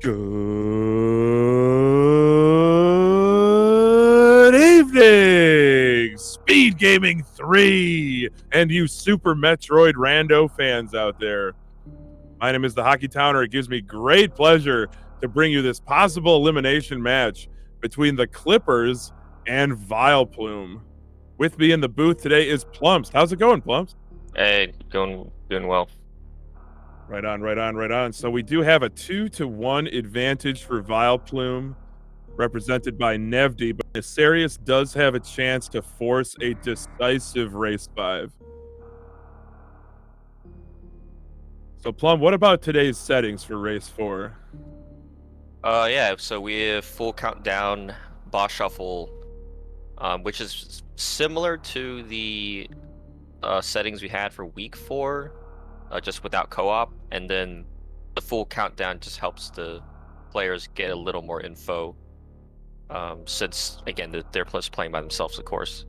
Good evening, Speed Gaming 3, and you Super Metroid Rando fans out there. My name is the Hockey Towner. It gives me great pleasure to bring you this possible elimination match between the Clippers and V.I.L.P.L.U.M.E. With me in the booth today is Plumps. How's it going, Plumps? Hey, doing well. Right on, right on, right on. So we do have a 2-1 advantage for V.I.L.P.L.U.M.E. represented by Nevdi, but Nesarius does have a chance to force a decisive race 5. So Plum, what about today's settings for race 4? Yeah, so we have full countdown, boss shuffle, which is similar to the settings we had for week 4, just without co-op, and then the full countdown just helps the players get a little more info, since again they're plus playing by themselves, of course.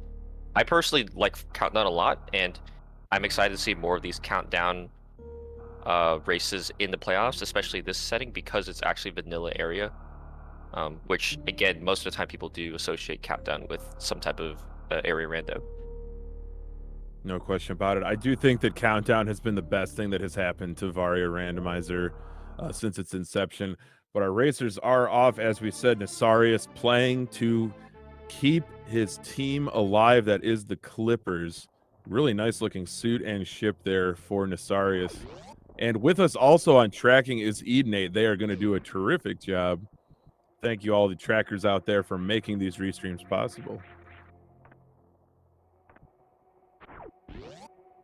I personally like countdown a lot, and I'm excited to see more of these countdown races in the playoffs, especially this setting because it's actually vanilla area, which again most of the time people do associate countdown with some type of area rando. No question about it. I do think that Countdown has been the best thing that has happened to Varia Randomizer since its inception. But our racers are off, as we said, Nesarius playing to keep his team alive. That is the Clippers. Really nice looking suit and ship there for Nesarius. And with us also on tracking is Edenate. They are going to do a terrific job. Thank you all the trackers out there for making these restreams possible.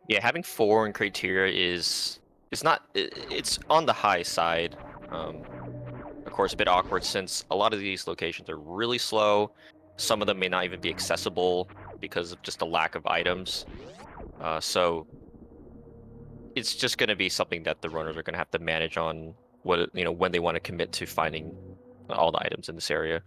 Yeah, having 4 in criteria it's not it's on the high side. Of course, a bit awkward since a lot of these locations are really slow. Some of them may not even be accessible because of just a lack of items. So it's just going to be something that the runners are going to have to manage on when they want to commit to finding all the items in this area.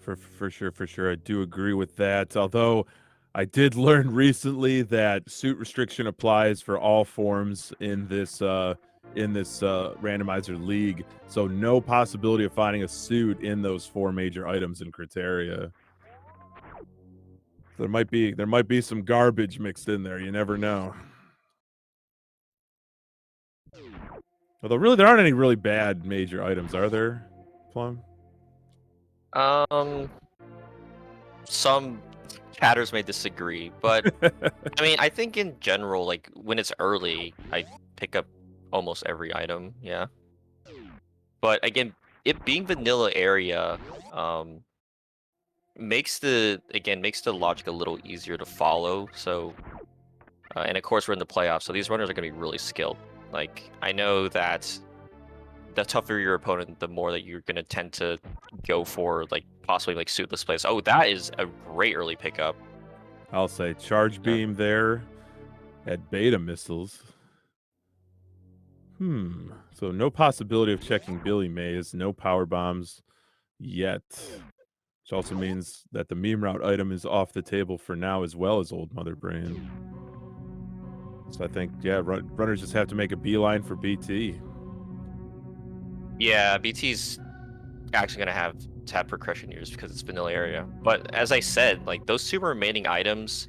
For sure. I do agree with that. Although I did learn recently that suit restriction applies for all forms in this randomizer league. So no possibility of finding a suit in those 4 major items in criteria. There might be some garbage mixed in there. You never know. Although really there aren't any really bad major items, are there, Plum? Some chatters may disagree, but I mean, I think in general, like when it's early, I pick up almost every item, yeah. But again, it being vanilla area, makes the logic a little easier to follow. So, and of course we're in the playoffs, so these runners are gonna be really skilled. Like I know that the tougher your opponent, the more that you're gonna tend to go for like possibly like suitless plays. Oh, that is a great early pickup. I'll say charge beam there at beta missiles. So no possibility of checking Billy Mays, no power bombs yet. Which also means that the meme route item is off the table for now, as well as Old Mother Brain. So I think, yeah, runners just have to make a beeline for BT. Yeah, BT's actually gonna have tap progression years because it's vanilla area. But as I said, like those 2 remaining items,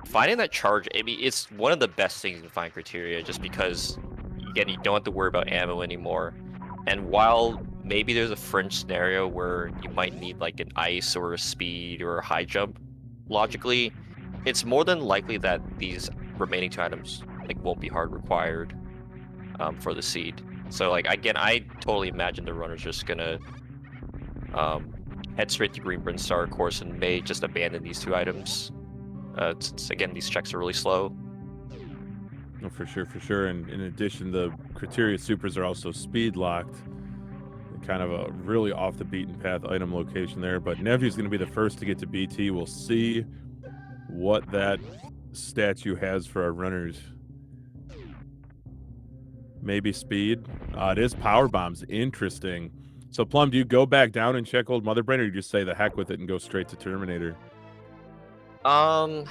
finding that charge, I mean, it's one of the best things in find criteria, just because again you don't have to worry about ammo anymore. And while maybe there's a fringe scenario where you might need like an ice or a speed or a high jump, logically, it's more than likely that these remaining 2 items like won't be hard required for the seed. So like again, I totally imagine the runner's just gonna head straight to Green Bryn Star course and may just abandon these 2 items. Since again these checks are really slow. Oh, for sure. And in addition, the criteria supers are also speed locked. Kind of a really off the beaten path item location there. But Nevy's going to be the first to get to BT. We'll see what that statue has for our runners. Maybe speed. It is power bombs. Interesting. So, Plum, do you go back down and check Old Mother Brain, or do you just say the heck with it and go straight to Terminator? I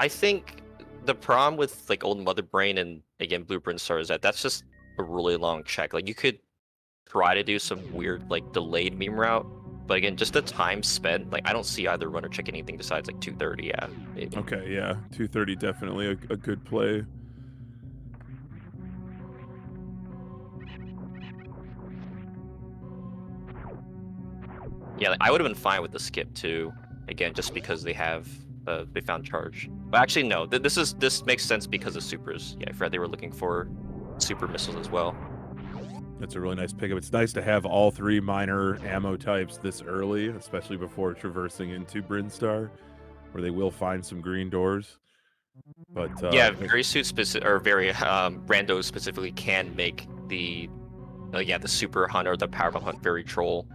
think the problem with like Old Mother Brain and again Blue Bryn Star is that that's just a really long check. Like you could try to do some weird like delayed meme route. But again, just the time spent, like I don't see either runner check anything besides like 230. Yeah, maybe. Okay, yeah, 230 definitely a good play. Yeah, like, I would have been fine with the skip too. Again, just because they found charge. But actually, no. This makes sense because of supers. Yeah, I forgot they were looking for super missiles as well. That's a really nice pickup. It's nice to have all three minor ammo types this early, especially before traversing into Brinstar, where they will find some green doors. But Yeah, very suit specific or very rando specifically can make the yeah, the super hunt or the power bomb hunt very troll.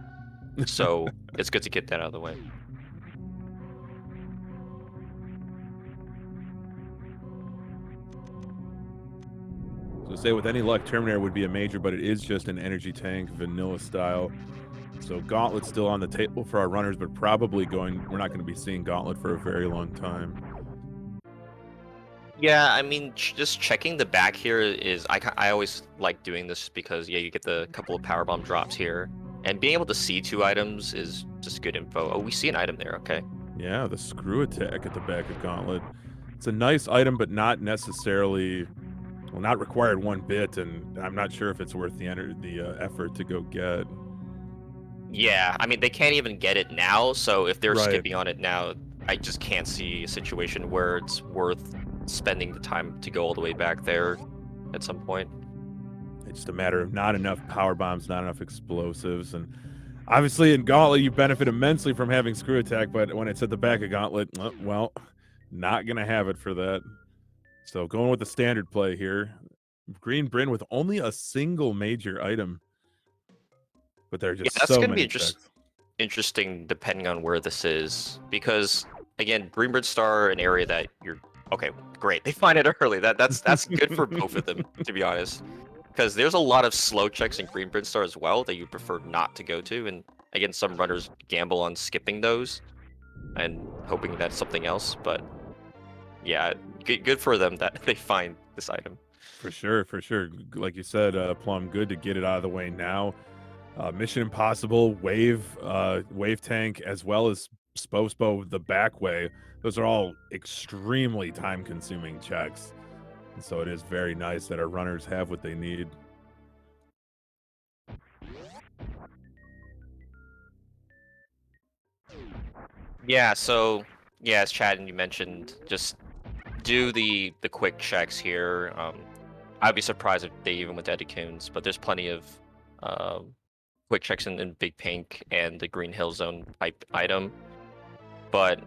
So it's good to get that out of the way. so say with any luck, Terminator would be a major, but it is just an energy tank, vanilla style. So Gauntlet's still on the table for our runners, but probably we're not going to be seeing Gauntlet for a very long time. Yeah, I mean, just checking the back here is I always like doing this because yeah, you get the couple of power bomb drops here, and being able to see 2 items is just good info. Oh, we see an item there. Okay. Yeah, the screw attack at the back of Gauntlet. It's a nice item, but not necessarily, well, not required one bit, and I'm not sure if it's worth the effort to go get. Yeah, I mean they can't even get it now, so if they're Right. skipping on it now, I just can't see a situation where it's worth spending the time to go all the way back there at some point. It's just a matter of not enough power bombs, not enough explosives, and obviously in Gauntlet you benefit immensely from having screw attack, but when it's at the back of Gauntlet, well, not gonna have it for that. So going with the standard play here. Green Bryn with only a single major item, but there are Yeah, just that's so gonna be many just checks. interesting depending on where this is because again, Greenbird Star, an area that you're okay. Great, they find it early. That's good for both of them, to be honest. Because there's a lot of slow checks in Greenbird Star as well that you prefer not to go to, and again, some runners gamble on skipping those and hoping that's something else. But yeah, good for them that they find this item. For sure, for sure. Like you said, Plum, good to get it out of the way now. Mission Impossible, Wave Tank, as well as Spospo the back way. Those are all extremely time-consuming checks. And so it is very nice that our runners have what they need. Yeah, so yeah, as Chad and you mentioned, just do the quick checks here. I'd be surprised if they even went to Eddie but there's plenty of quick checks in Big Pink and the Green Hill Zone type item. But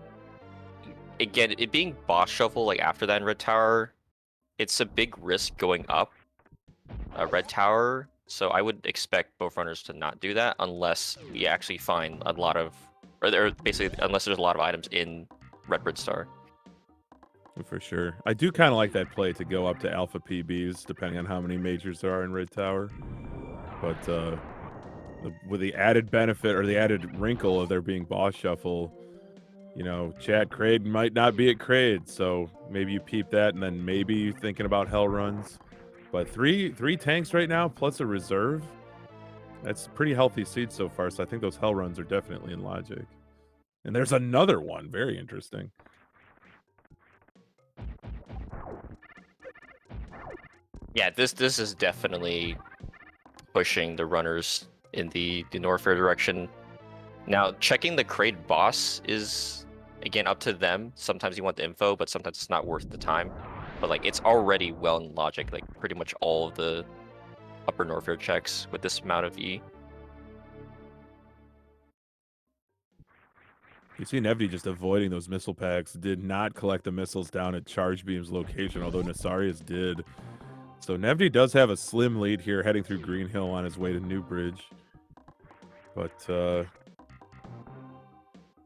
again, it being boss shuffle like after that in Red Tower, it's a big risk going up Red Tower. So I would expect both runners to not do that unless we actually find a lot of, or basically unless there's a lot of items in Red Star. For sure. I do kind of like that play to go up to alpha PBs, depending on how many majors there are in Red Tower. But with the added benefit or the added wrinkle of there being boss shuffle, Chad Crade might not be at Crade, so maybe you peep that, and then maybe you thinking about hell runs. But three tanks right now, plus a reserve. That's a pretty healthy seed so far, so I think those hell runs are definitely in logic. And there's another one, very interesting. Yeah, this is definitely pushing the runners in the Norfair direction. Now, checking the crate boss is again up to them. Sometimes you want the info, but sometimes it's not worth the time. But like it's already well in logic, like pretty much all of the upper Norfair checks with this amount of E. You see Nevdi just avoiding those missile packs, did not collect the missiles down at Charge Beam's location, although Nasarius did. So Nevdi does have a slim lead here heading through Green Hill on his way to Newbridge. But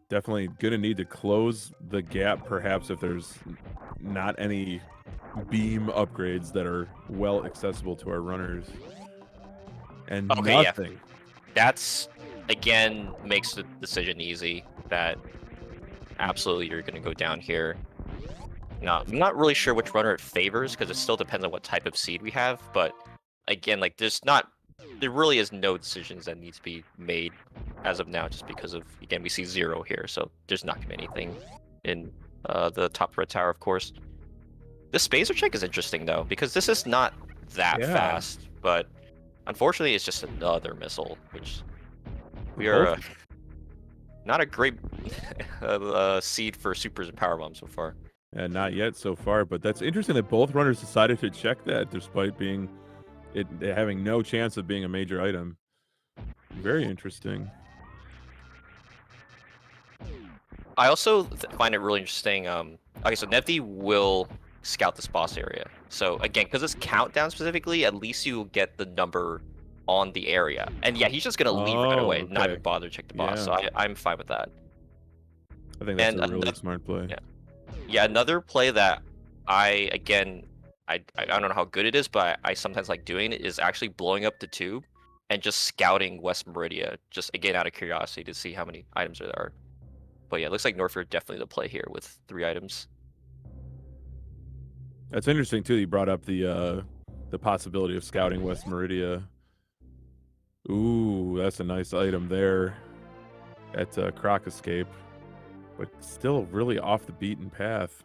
definitely going to need to close the gap, perhaps, if there's not any beam upgrades that are well accessible to our runners. And Okay, yeah, nothing. that's again makes the decision easy. That absolutely you're gonna go down here. Now, I'm not really sure which runner it favors because it still depends on what type of seed we have. But again, like there's not there really is no decisions that need to be made as of now, just because of, again, we see 0 here, so there's not gonna be anything in the top red tower, of course. The spacer check is interesting though, because this is not that Yeah, fast, but unfortunately it's just another missile, which we are both not a great seed for supers and power bombs so far. not yet so far, but that's interesting that both runners decided to check that despite being having no chance of being a major item. Very interesting. I also find it really interesting. Okay, so Nevdi will scout this boss area. So again, because it's countdown specifically, at least you get the number on the area. And yeah, he's just gonna leave right Oh, away, not even okay. bother to check the boss. Yeah, So I'm fine with that. I think that's And a really another, smart play. yeah, yeah, another play that I again, I don't know how good it is, but I sometimes like doing it is actually blowing up the tube and just scouting West Meridia, just again out of curiosity to see how many items there are. But yeah, it looks like Norfair definitely the play here with 3 items. That's interesting too. You brought up the possibility of scouting West Meridia. Ooh, that's a nice item there at Croc Escape, but still really off the beaten path.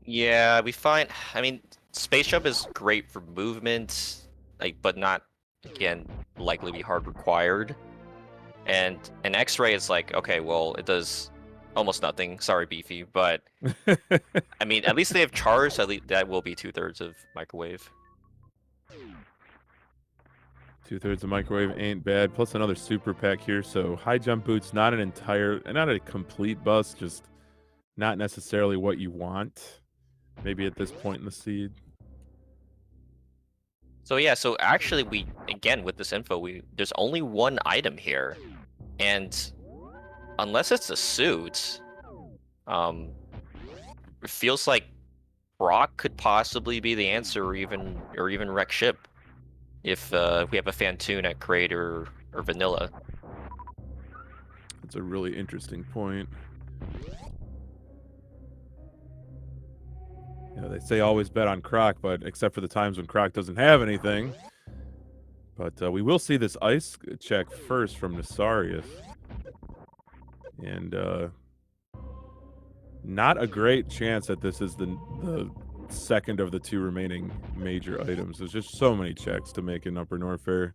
Yeah, we find. I mean, space jump is great for movement, like, but not again likely be hard required. And an X-ray is like, okay, well, it does almost nothing. Sorry, Beefy, but I mean, at least they have charge. So at least that will be 2/3 of microwave. 2/3 of microwave ain't bad. Plus another super pack here. So high jump boots, not not a complete bust, just not necessarily what you want. Maybe at this point in the seed. So yeah, so actually, we again with this info, there's only one item here, and unless it's a suit, um, it feels like Brock could possibly be the answer, or even wreck ship if we have a Fantoon at Crate or Vanilla. That's a really interesting point. You know, they say always bet on Croc, but except for the times when Croc doesn't have anything. But we will see this ice check first from Nasarius. And not a great chance that this is the second of the 2 remaining major items. There's just so many checks to make in Upper Norfair.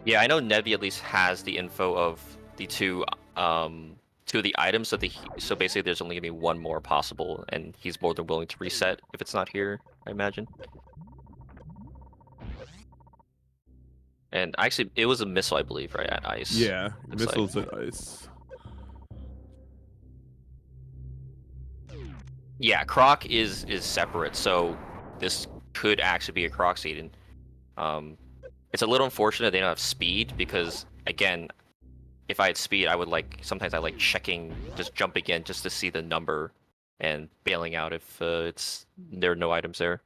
Yeah, I know Nevi at least has the info of the two of the items. So basically, there's only gonna be one more possible, and he's more than willing to reset if it's not here, I imagine. And actually, it was a missile, I believe, right at ice. Yeah, Looks like. missiles at ice. Yeah, Croc is separate, so this could actually be a Croc seed. And it's a little unfortunate they don't have speed because again, if I had speed, I would sometimes I like checking, just jumping in just to see the number and bailing out if there are no items there.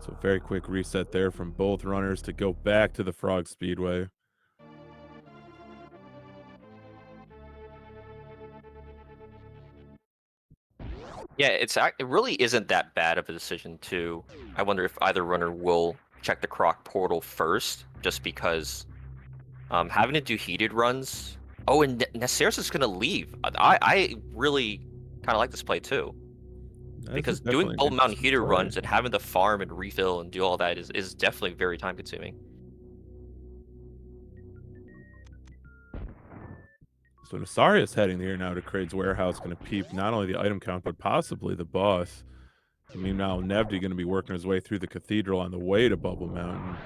So very quick reset there from both runners to go back to the Frog Speedway. Yeah, it really isn't that bad of a decision too. I wonder if either runner will check the Croc portal first, just because having to do heated runs. Oh, and Nasir's is gonna leave. I really kind of like this play too, This is because doing definitely an Golden Mountain interesting heater play. runs and having to farm and refill and do all that is definitely very time consuming. So Nasarius heading here now to Kraid's warehouse, going to peep not only the item count, but possibly the boss. Meanwhile, Nevdi going to be working his way through the cathedral on the way to Bubble Mountain.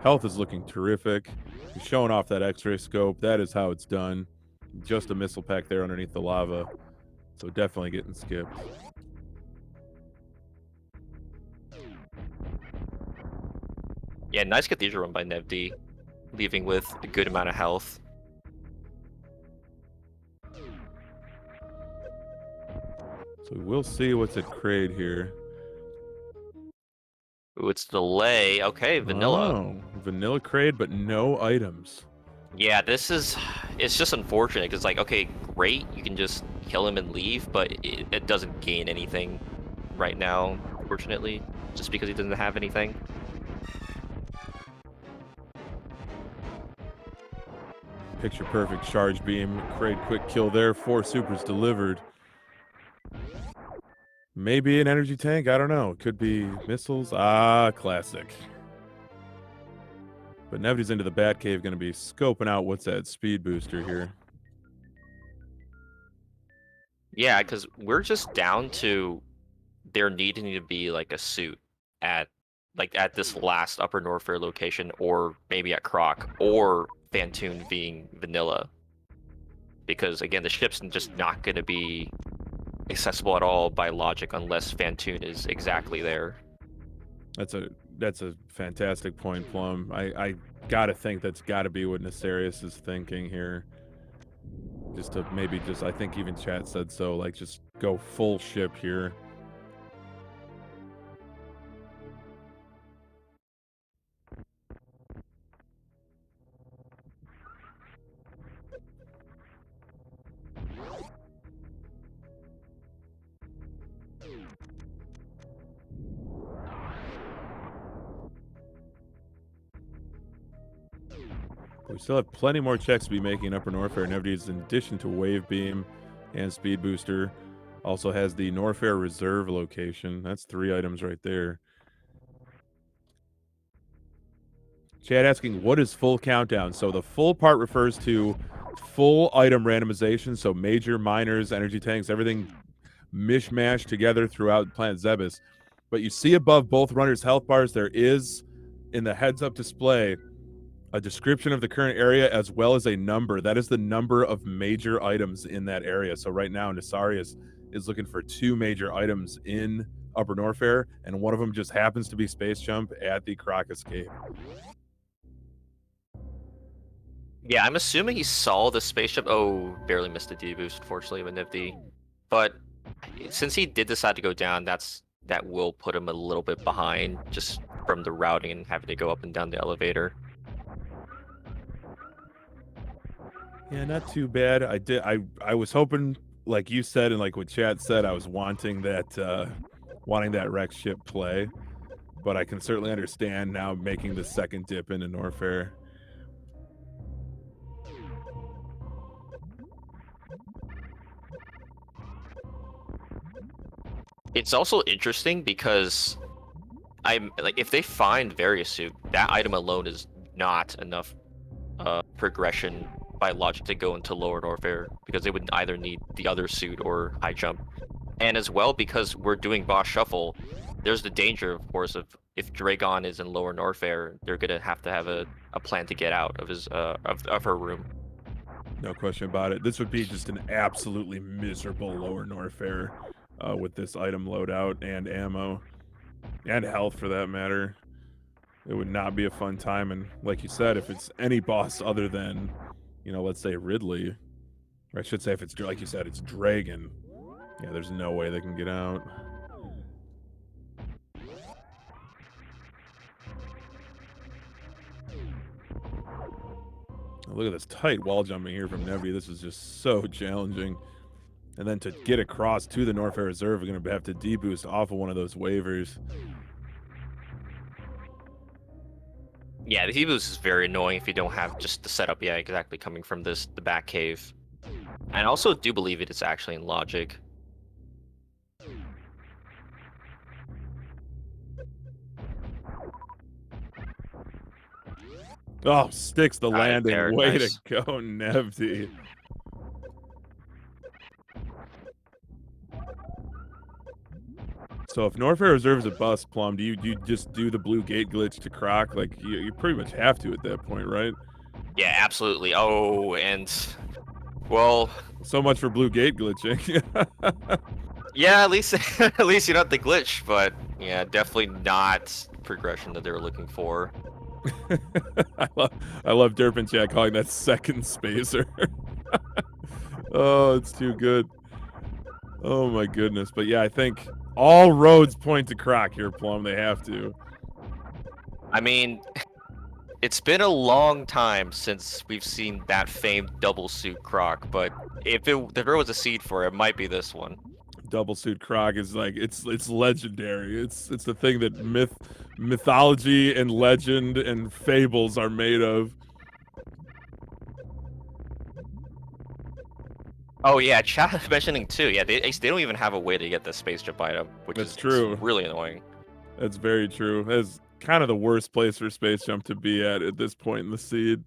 Health is looking terrific. He's showing off that X-ray scope. That is how it's done. Just a missile pack there underneath the lava. So definitely getting skipped. Yeah, nice cathedral run by Nevdi, leaving with a good amount of health. So we'll see what's at Kraid here. Ooh, it's delay. Okay, Vanilla. Oh, vanilla Kraid, but no items. Yeah, this is it's just unfortunate because, like, okay, great, you can just kill him and leave, but it doesn't gain anything right now, fortunately, just because he doesn't have anything. Picture perfect charge beam. Great quick kill there. 4 supers delivered. Maybe an energy tank. I don't know. Could be missiles. Ah, classic. But Nevity's into the Batcave going to be scoping out what's that speed booster here. Yeah, because we're just down to there needing to be like a suit at at this last Upper Norfair location, or maybe at Croc, or Fantoon being vanilla. Because again, the ship's just not going to be accessible at all by logic unless Fantoon is exactly there. That's a fantastic point, Plum. I gotta think that's gotta be what Nefarious is thinking here. Just to maybe just, I think even chat said so, like just go full ship here. We still have plenty more checks to be making in Upper Norfair. Nevity's, in addition to Wave Beam and Speed Booster, also has the Norfair Reserve location. That's 3 items right there. Chad asking, what is full countdown? So the full part refers to full item randomization. So major, minors, energy tanks, everything mishmashed together throughout Planet Zebes. But you see above both runners' health bars, there is, in the heads-up display, a description of the current area as well as a number. That is the number of major items in that area. So right now, Nefarious is looking for 2 major items in Upper Norfair, and one of them just happens to be Space Jump at the Croc Escape. Yeah, I'm assuming he saw the spaceship. Oh, barely missed a D-boost, unfortunately, with Nifty. But since he did decide to go down, that will put him a little bit behind just from the routing and having to go up and down the elevator. Yeah, not too bad. I was hoping, like you said, and like what chat said, I was wanting that Rex ship play. But I can certainly understand now making the second dip into Norfair. It's also interesting because I'm like, if they find Various Suit, that item alone is not enough progression by logic to go into Lower Norfair, because they would either need the other suit or high jump. And as well, because we're doing boss shuffle, there's the danger, of course, of if Dragon is in Lower Norfair, they're gonna have to have a plan to get out of his of her room. No question about it. This would be just an absolutely miserable Lower Norfair with this item loadout and ammo and health for that matter. It would not be a fun time. And like you said, if it's any boss other than, let's say Ridley, or I should say if it's, like you said, it's Dragon, yeah, there's no way they can get out. Look at this tight wall jumping here from Nevy. This is just so challenging. And then to get across to the Norfair Reserve, we're going to have to deboost off of one of those waivers. Yeah, the T-boost is very annoying if you don't have just the setup, yeah, exactly, coming from the back cave. And I also do believe it is actually in logic. Oh, sticks the landing. There, Way nice. to go, Nevty. So if Norfair Reserve is a bust, Plum, do you just do the blue gate glitch to Croc? Like, you pretty much have to at that point, right? Yeah, absolutely. Oh, and, well... So much for blue gate glitching. Yeah, at least at least you don't have the glitch, but yeah, definitely not progression that they were looking for. I love Derpin Chat calling that second spacer. Oh, it's too good. Oh my goodness. But yeah, I think all roads point to Croc here, Plum. They have to. I mean, It's been a long time since we've seen that famed double suit croc, but if there was a seed for it, it might be this one. Double suit croc is like it's legendary. It's the thing that mythology and legend and fables are made of. Oh yeah, chat is mentioning too. Yeah, they don't even have a way to get the space jump item, which That's is true. really annoying. That's very true. That's kind of the worst place for space jump to be at this point in the seed.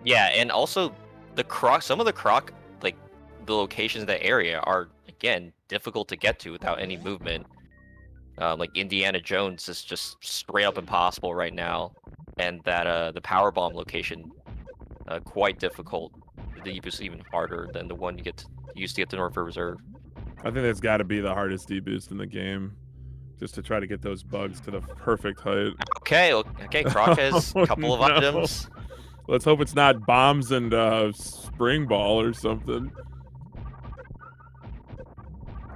Yeah, and also some of the croc, like the locations in that area are again difficult to get to without any movement. Like Indiana Jones is just straight up impossible right now, and that the power bomb location, quite difficult. The deep is even harder than the one used to get to Norfolk Reserve. I think that's got to be the hardest D-boost in the game, just to try to get those bugs to the perfect height. Okay, Croc has a Oh, couple of no. items. Let's hope it's not bombs and spring ball or something.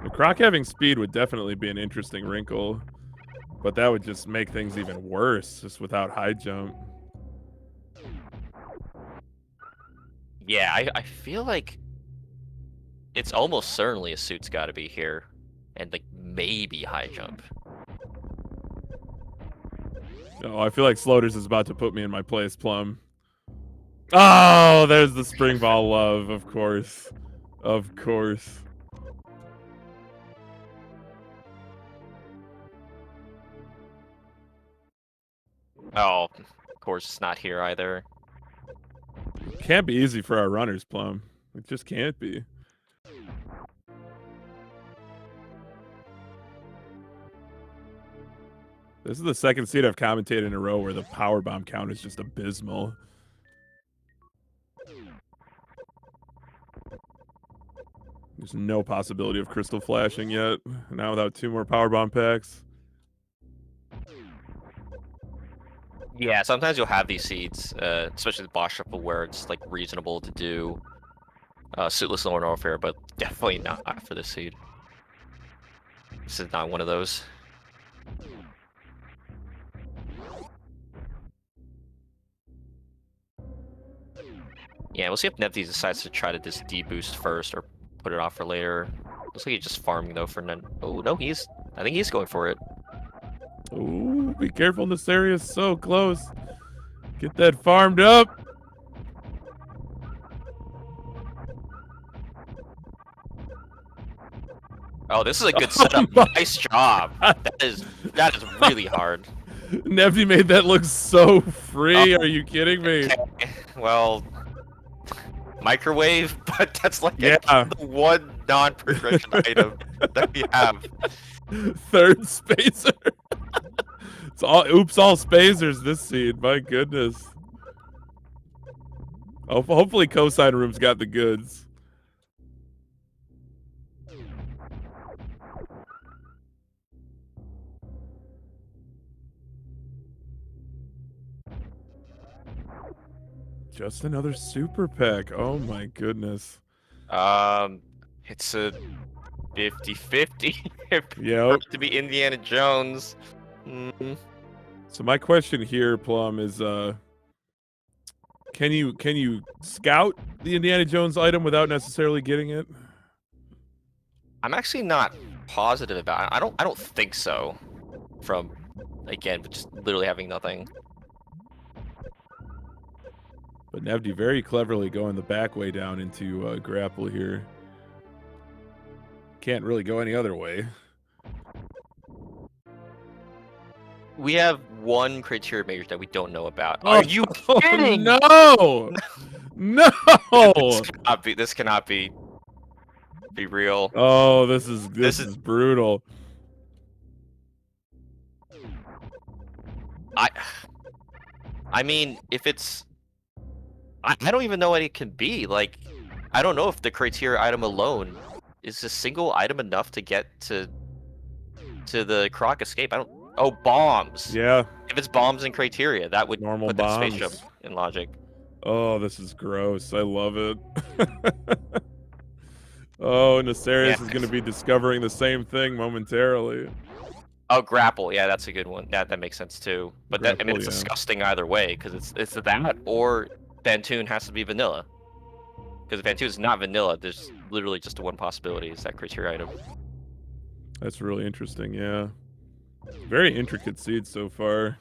The Croc having speed would definitely be an interesting wrinkle, but that would just make things even worse, just without high jump. Yeah, I feel like it's almost certainly a suit's got to be here, and like maybe high jump. Oh, I feel like Sloters is about to put me in my place, Plum. Oh, there's the spring ball love, of course. Of course. Oh, of course it's not here either. Can't be easy for our runners, Plum. It just can't be. This is the second seed I've commentated in a row where the power bomb count is just abysmal. There's no possibility of crystal flashing yet. Now without 2 more power bomb packs. Yeah, sometimes you'll have these seeds, especially the boss shuffle, where it's like reasonable to do suitless lower warfare, but definitely not for this seed. This is not one of those. Yeah, we'll see if Nepti decides to try to just deboost first or put it off for later. Looks like he's just farming though for none. Oh no, I think he's going for it. Ooh, be careful, Nefarious. So close. Get that farmed up. Oh, this is a good Oh setup. my Nice job. That is really hard. Nefty made that look so free. Are you kidding me? Okay. Well, microwave, but that's like Yeah. the one non-progression item that we have. Third spacer. It's all all spacers this seed. My goodness. Oh, hopefully Cosine Room's got the goods. Just another super pack. Oh my goodness. It's a 50-50 Yep. to be Indiana Jones. Mm. So my question here, Plum, is can you scout the Indiana Jones item without necessarily getting it? I'm actually not positive about it. I don't think so. From again, just literally having nothing. But Nevdi very cleverly going the back way down into grapple here. Can't really go any other way. We have one criteria major that we don't know about. Are you Oh, kidding? no! No! This cannot be real. Oh, this is brutal. I mean, if it's I don't even know what it can be. Like, I don't know if the criteria item alone is a single item enough to get to the Croc escape. I don't. Oh, bombs. Yeah. If it's bombs and criteria, that would Normal put the space bombs. jump in logic. Oh, this is gross. I love it. Oh, Nefarious is going to be discovering the same thing momentarily. Oh, grapple. Yeah, that's a good one. That makes sense too. But that, I mean, Grapple, it's yeah. disgusting either way because it's that or Bantoon has to be vanilla. Because if Bantoon is not vanilla, there's literally just one possibility: is that criteria item. That's really interesting, yeah. Very intricate seeds so far.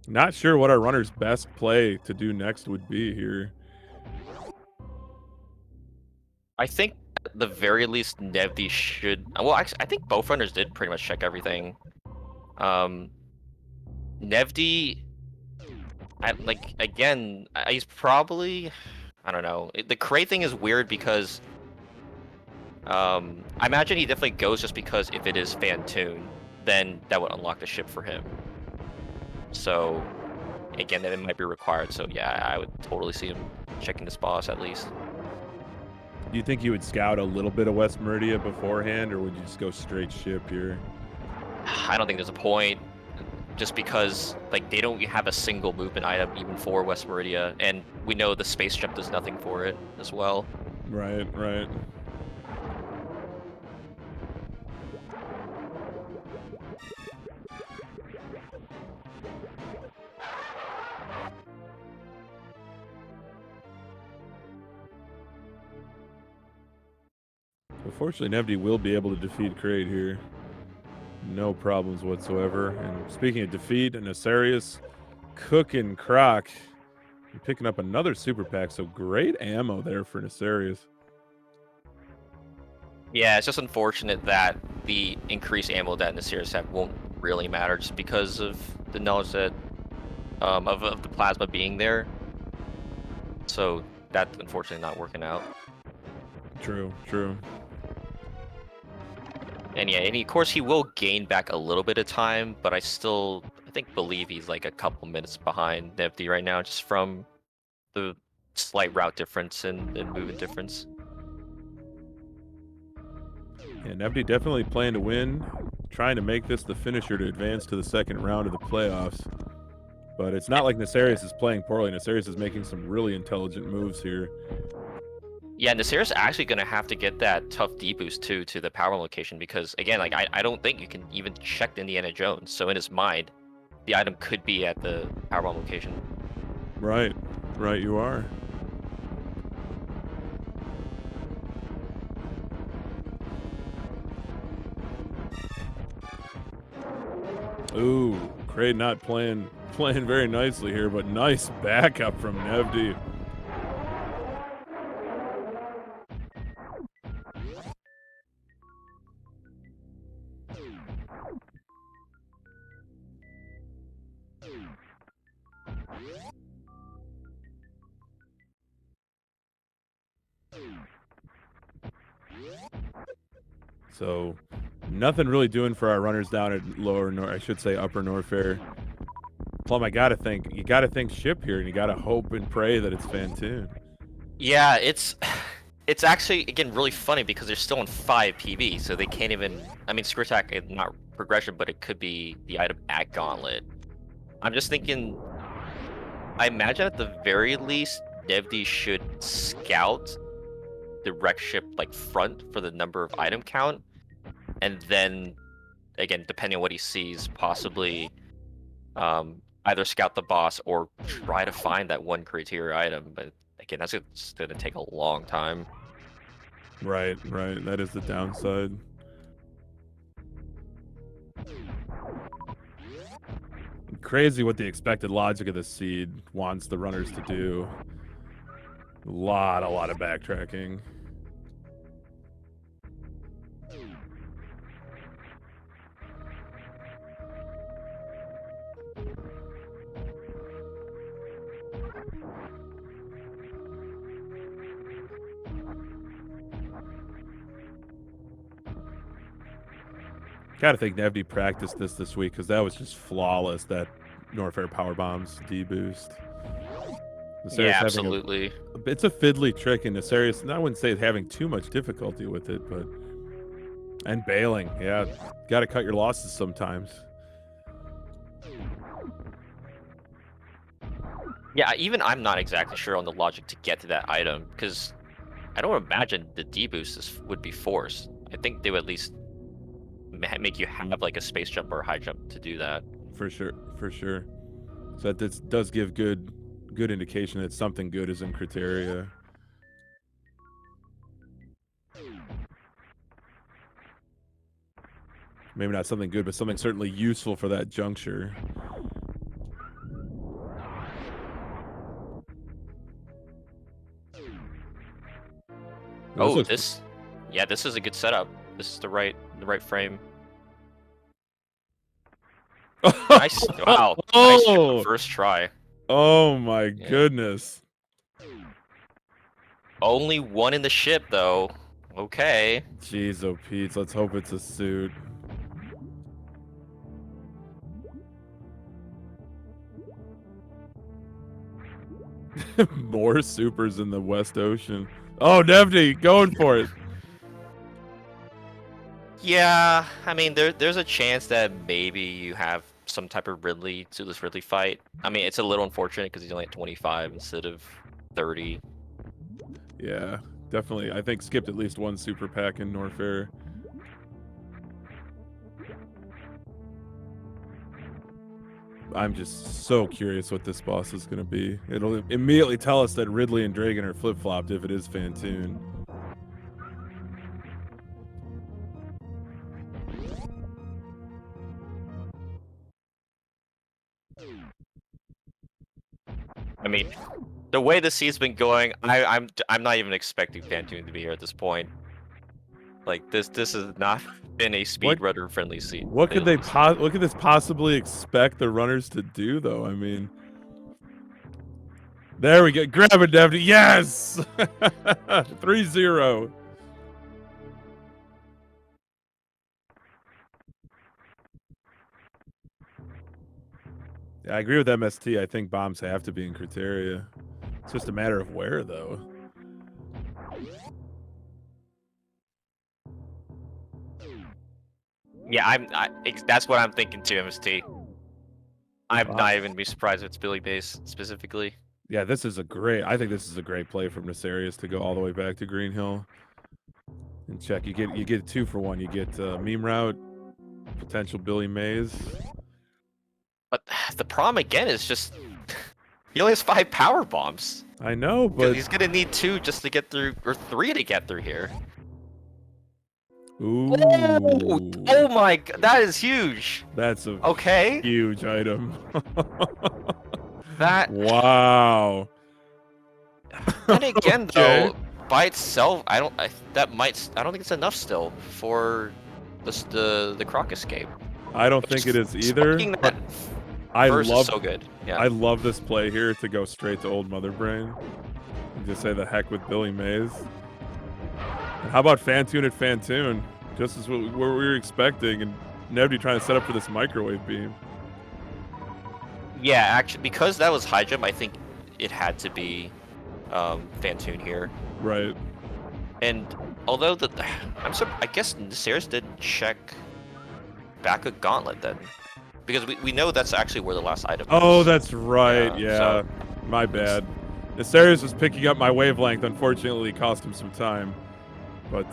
Not sure what our runner's best play to do next would be here. I think at the very least, Nevdi should. Well, actually, I think both runners did pretty much check everything. Um, Nevdi, like again, he's probably. I don't know. The crate thing is weird because I imagine he definitely goes just because if it is Fantoon, then that would unlock the ship for him. So again, then it might be required. So yeah, I would totally see him checking this boss at least. Do you think you would scout a little bit of West Meridia beforehand, or would you just go straight ship here? I don't think there's a point, just because like they don't have a single movement item even for West Meridia, and we know the space ship does nothing for it as well. Right, right. Unfortunately, Nevdi will be able to defeat Kraid here. No problems whatsoever. And speaking of defeat, Nefarious cooking Croc. Picking up another super pack, so great ammo there for Nefarious. Yeah, it's just unfortunate that the increased ammo that Nasiris have won't really matter just because of the knowledge that of the plasma being there. So that's unfortunately not working out. True, true. And yeah, and of course he will gain back a little bit of time, but I think believe he's like a couple minutes behind Nevdi right now, just from the slight route difference and movement difference. Yeah, Nevdi definitely playing to win, trying to make this the finisher to advance to the second round of the playoffs. But it's not like Nefarious is playing poorly. Nefarious is making some really intelligent moves here. Yeah, Nasir's actually gonna have to get that tough D boost too to the power location because again, like I don't think you can even check Indiana Jones. So in his mind, the item could be at the power bomb location. Right, right, you are. Ooh, Kraid not playing very nicely here, but nice backup from Nevdi. So nothing really doing for our runners down at lower north, I should say upper Norfair. Plum, you gotta think ship here, and you gotta hope and pray that it's Fantoon. Yeah, it's actually again really funny because they're still on 5 PB, so they can't even. I mean, screw attack is not progression, but it could be the item at Gauntlet. I'm just thinking. I imagine at the very least, Nevdi should scout the wreck ship like front for the number of item count, and then again, depending on what he sees, possibly either scout the boss or try to find that one criteria item. But again, that's just going to take a long time. Right, right. That is the downside. Crazy what the expected logic of the seed wants the runners to do. A lot of backtracking. Gotta think Nevdi practiced this week because that was just flawless. That Norfair power bombs D boost. Yeah, absolutely. It's a fiddly trick, and Nefarious, I wouldn't say having too much difficulty with it, but and bailing, yeah, got to cut your losses sometimes. Yeah, even I'm not exactly sure on the logic to get to that item because I don't imagine the D boost would be forced. I think they would at least make you have like a space jump or a high jump to do that. For sure, for sure. So that does give good indication that something good is in Criteria. Maybe not something good, but something certainly useful for that juncture. Oh, yeah, this is a good setup. This is the right frame. Nice, wow, nice jump first try. Oh my goodness. Only one in the ship though. Okay. Jeez, oh Pete, let's hope it's a suit. More supers in the West Ocean. Oh, Devney, going for it. Yeah, I mean, there's a chance that maybe you have some type of Ridley to this Ridley fight. I mean, it's a little unfortunate because he's only at 25 instead of 30. Yeah, definitely. I think skipped at least one super pack in Norfair. I'm just so curious what this boss is going to be. It'll immediately tell us that Ridley and Dragon are flip-flopped if it is Fantoon. I mean, the way the seed's been going, I'm not even expecting Fantoon to be here at this point. Like this has not been a speedrunner friendly seed. What could what could this possibly expect the runners to do though? I mean, there we go. Grab it, Devney. Yes! 3-0. Yeah, I agree with MST. I think bombs have to be in Criteria. It's just a matter of where, though. Yeah, that's what I'm thinking too, MST. I'm not even be surprised if it's Billy base specifically. Yeah, this is I think this is a great play from Nacerius to go all the way back to Green Hill. And check, you get 2 for 1. You get meme route, potential Billy Mays. But the problem again is just he only has 5 power bombs. I know, but he's gonna need 2 just to get through, or 3 to get through here. Ooh. Oh my god, that is huge. That's a huge item. That wow. Then again though, by itself, I don't think it's enough still for the Croc escape. I don't think it is either. I love so good. Yeah. I love this play here to go straight to Old Mother Brain. And just say the heck with Billy Mays. And how about Fantoon at Fantoon? Just as what we were expecting, and Nebby trying to set up for this microwave beam. Yeah, actually, because that was high jump, I think it had to be Fantoon here. Right. And although I guess Nacerius didn't check back a gauntlet then, because we know that's actually where the last item is. Oh, that's right. Yeah, so. My bad. Nacerius was picking up my wavelength. Unfortunately, it cost him some time. But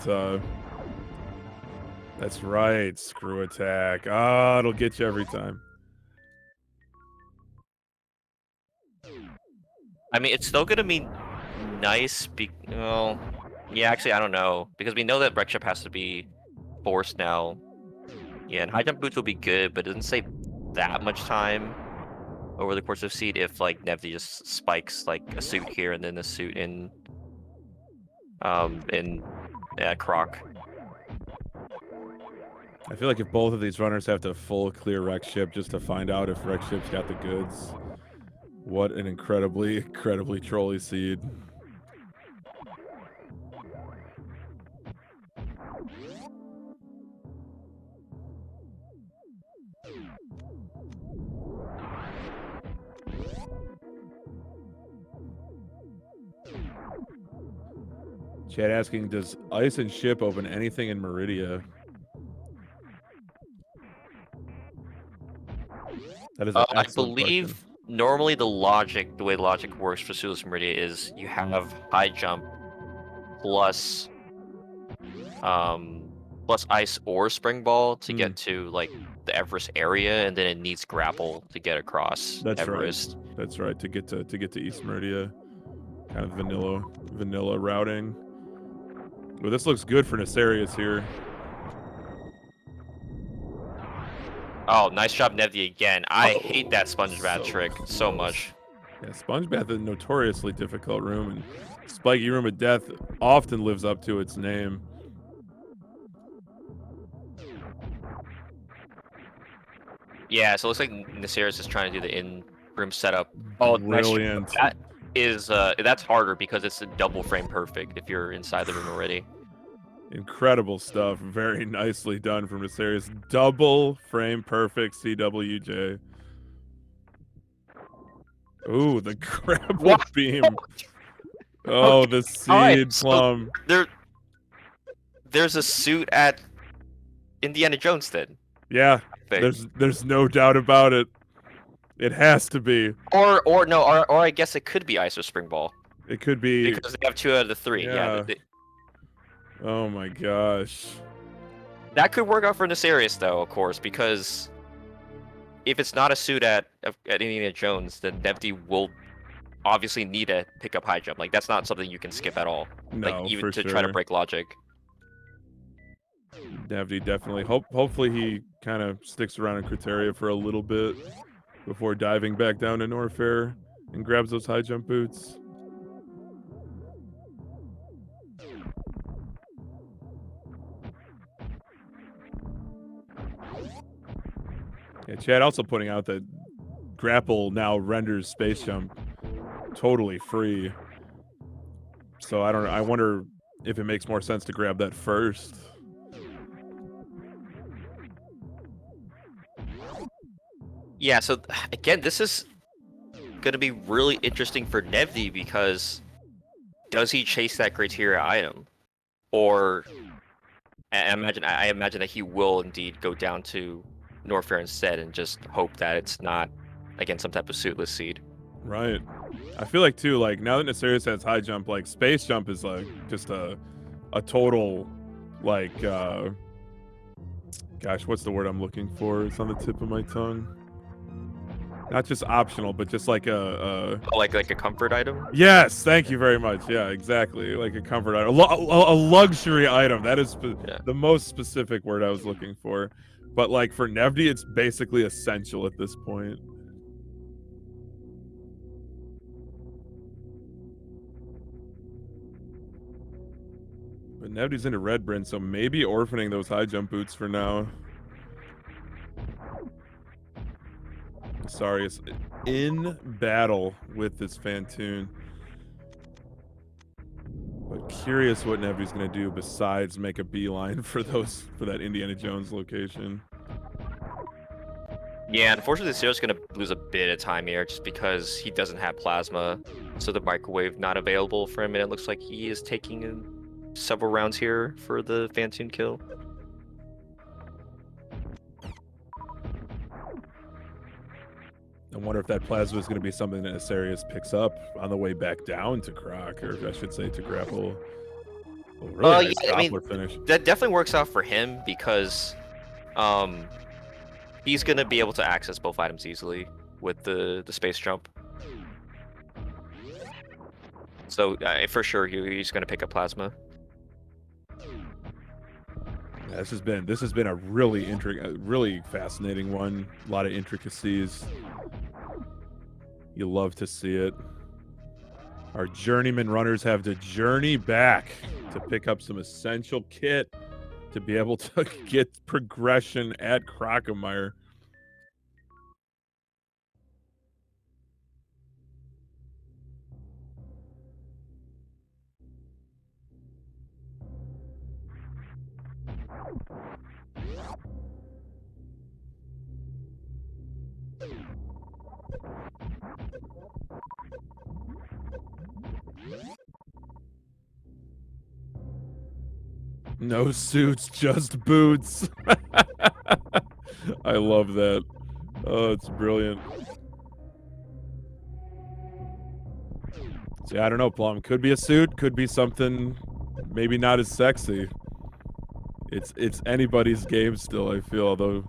that's right. Screw attack. Ah, it'll get you every time. I mean, it's still gonna be nice. Well, yeah, actually, I don't know, because we know that Wreck Ship has to be forced now. Yeah, and high jump boots will be good, but it doesn't save that much time over the course of seed if like Nevdi just spikes like a suit here and then a suit in Croc. I feel like if both of these runners have to full clear Wreck Ship just to find out if Wreck Ship's got the goods. What an incredibly trolly seed. Chad asking, does Ice and Ship open anything in Meridia? That is an I believe question. Normally the way logic works for Sulis Meridia is you have high jump plus plus ice or spring ball to Hmm. get to like the Everest area, and then it needs grapple to get across That's right. Everest. That's right. To get to East Meridia, kind of vanilla routing. Well, this looks good for Nefarious here. Oh, nice job, Nevy again. I hate that Oh, sponge bath so trick so close. much. Yeah, Sponge Bath is a notoriously difficult room, and Spiky Room of Death often lives up to its name. Yeah, so it looks like Nasir's is trying to do the in-room setup. Oh, nice job. Brilliant. That is that's harder because it's a double frame perfect if you're inside the room already. Incredible stuff. Very nicely done from Nefarious. Double frame perfect CWJ. Ooh, the grapple What? beam. Oh, Okay. the All right. seed So plum. there's a suit at Indiana Jones then. Yeah, I think. there's no doubt about it. It has to be. Or no, or I guess it could be Ice or Spring Ball It could be. because they have 2 out of the 3. Yeah, Yeah. Oh my gosh. that could work out for Nefarious though, of course, because if it's not a suit at Indiana Jones, then Nevty will obviously need to pick up high jump. Like that's not something you can skip at all. Like No, even for to try to sure. break logic. Davdi definitely. Hopefully he kind of sticks around in Criteria for a little bit before diving back down to Norfair and grabs those high jump boots. Yeah, Chad also pointing out that grapple now renders space jump totally free. So I don't know. I wonder if it makes more sense to grab that first. Yeah, so again, this is gonna be really interesting for Nevdi because does he chase that criteria item? Or I imagine that he will indeed go down to Norfair instead and just hope that it's not again some type of suitless seed. Right. I feel like too, like now that Nefarious has high jump, like space jump is like just a total like gosh, what's the word I'm looking for? It's on the tip of my tongue. Not just optional, but just like Oh, like a comfort item. yes, thank you very much. Yeah, exactly. Like a comfort item, a luxury item. That is Yeah. the most specific word I was looking for. But like for Nevdi, it's basically essential at this point. But Nevdi's into Red Bryn, so maybe orphaning those high jump boots for now. Sorry, it's in battle with this Fantoon. But curious what Nevdi's gonna do besides make a beeline for that Indiana Jones location. Yeah, unfortunately, Zero's gonna lose a bit of time here just because he doesn't have plasma, so the microwave not available for him, and it looks like he is taking several rounds here for the Fantoon kill. I wonder if that plasma is going to be something that Asarius picks up on the way back down to Croc, or I should say to Grapple. Well, really nice Yeah, I mean, Doppler finish. that definitely works out for him because, um, he's gonna be able to access both items easily with the space jump. So for sure, he's gonna pick up plasma. Yeah, this has been a really fascinating one. A lot of intricacies. You love to see it. Our journeyman runners have to journey back to pick up some essential kit to be able to get progression at Crocomire. No suits, just boots. I love that. Oh, it's brilliant. See, I don't know, Plum. Could be a suit, could be something maybe not as sexy. It's anybody's game still, I feel, although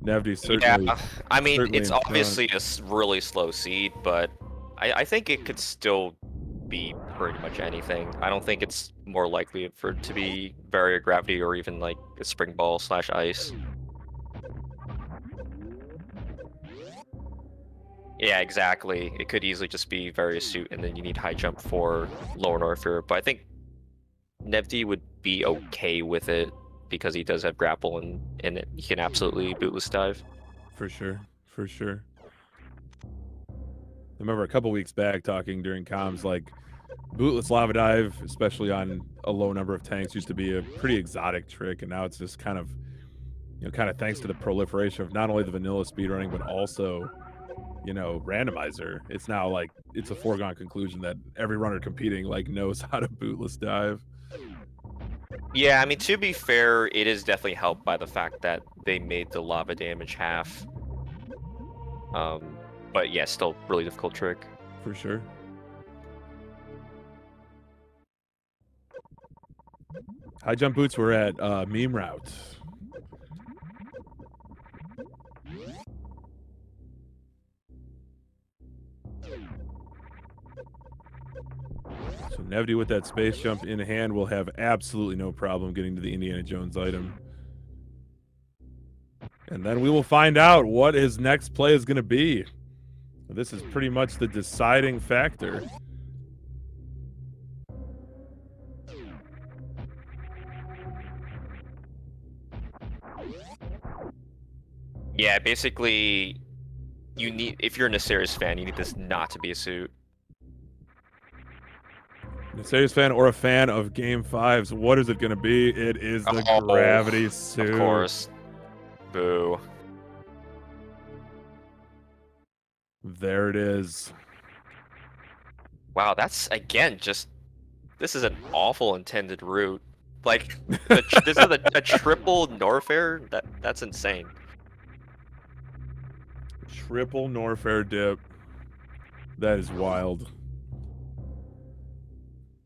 Nevdy's Yeah, I mean, certainly it's in front. obviously a really slow seed, but I think it could still be pretty much anything. I don't think it's more likely for it to be barrier gravity or even like a spring ball slash ice. Yeah, exactly. It could easily just be various suit, and then you need high jump for lower Norther. But I think Nevdi would be okay with it because he does have grapple and he can absolutely bootless dive. For sure. For sure. I remember a couple weeks back talking during comms, like, bootless lava dive, especially on a low number of tanks, used to be a pretty exotic trick, and now it's just kind of, kind of thanks to the proliferation of not only the vanilla speedrunning, but also, randomizer. It's now like it's a foregone conclusion that every runner competing like knows how to bootless dive. Yeah, I mean, to be fair, it is definitely helped by the fact that they made the lava damage half. But yeah, still really difficult trick. For sure. High jump boots were at meme route. So Nevdy with that space jump in hand will have absolutely no problem getting to the Indiana Jones item. And then we will find out what his next play is going to be. This is pretty much the deciding factor. Yeah, basically, if you're a Nacerius fan, you need this not to be a suit. A serious fan or a fan of Game 5's, what is it going to be? It is the Oh, gravity of suit. course. Boo. There it is. Wow, that's again just this is an awful intended route. Like this is a triple Norfair. That's insane. Triple Norfair dip. That is wild.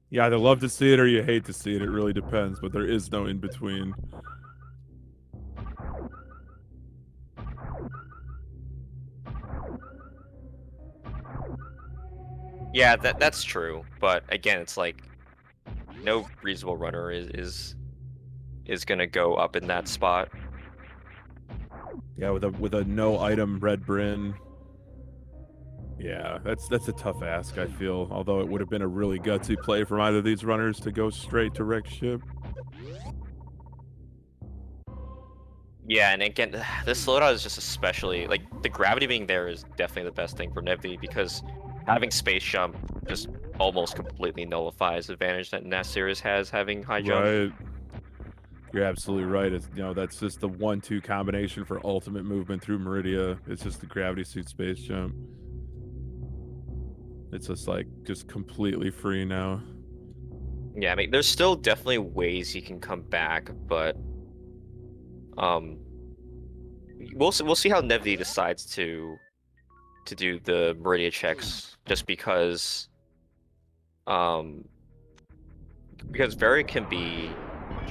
You either love to see it or you hate to see it. It really depends, but there is no in between. Yeah, that's true. But again, it's like no reasonable runner is gonna go up in that spot. Yeah, with a no item red Bryn. Yeah, that's a tough ask, I feel. Although it would have been a really gutsy play from either of these runners to go straight to wreck ship. Yeah, and again, this slowdown is just especially like the gravity being there is definitely the best thing for Nevdi because having space jump just almost completely nullifies the advantage that Nacerius has having high jump. Right. You're absolutely right. It's, that's just the 1-2 combination for ultimate movement through Meridia. It's just the gravity suit space jump. It's just like just completely free now. Yeah, I mean, there's still definitely ways he can come back, but um, we'll see how Nevdi decides to do the Meridia checks, just um because Varric can be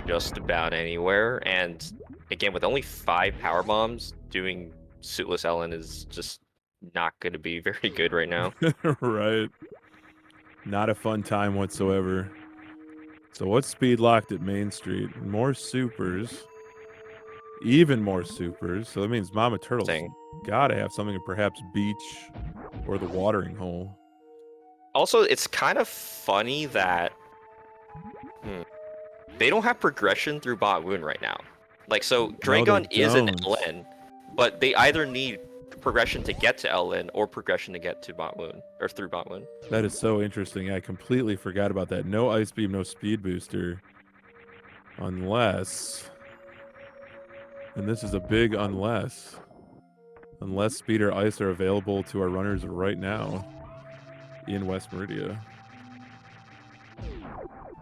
just about anywhere, and again, with only 5 power bombs, doing suitless Ellen is just not going to be very good right now. Right. Not a fun time whatsoever. So what's speed locked at Main Street? More supers. Even more supers. So that means Mama Turtle's Thing. gotta have something at perhaps Beach or the watering hole. Also, it's kind of funny that they don't have progression through Bot Wound right now. Like, so No, they Dragon is an don't. LN, but they either need progression to get to LN or progression to get to Bot Wound or through Bot Wound. That is so interesting. I completely forgot about that. No Ice Beam, no Speed Booster. Unless... And this is a big unless. Unless Speed or Ice are available to our runners right now in West Meridia.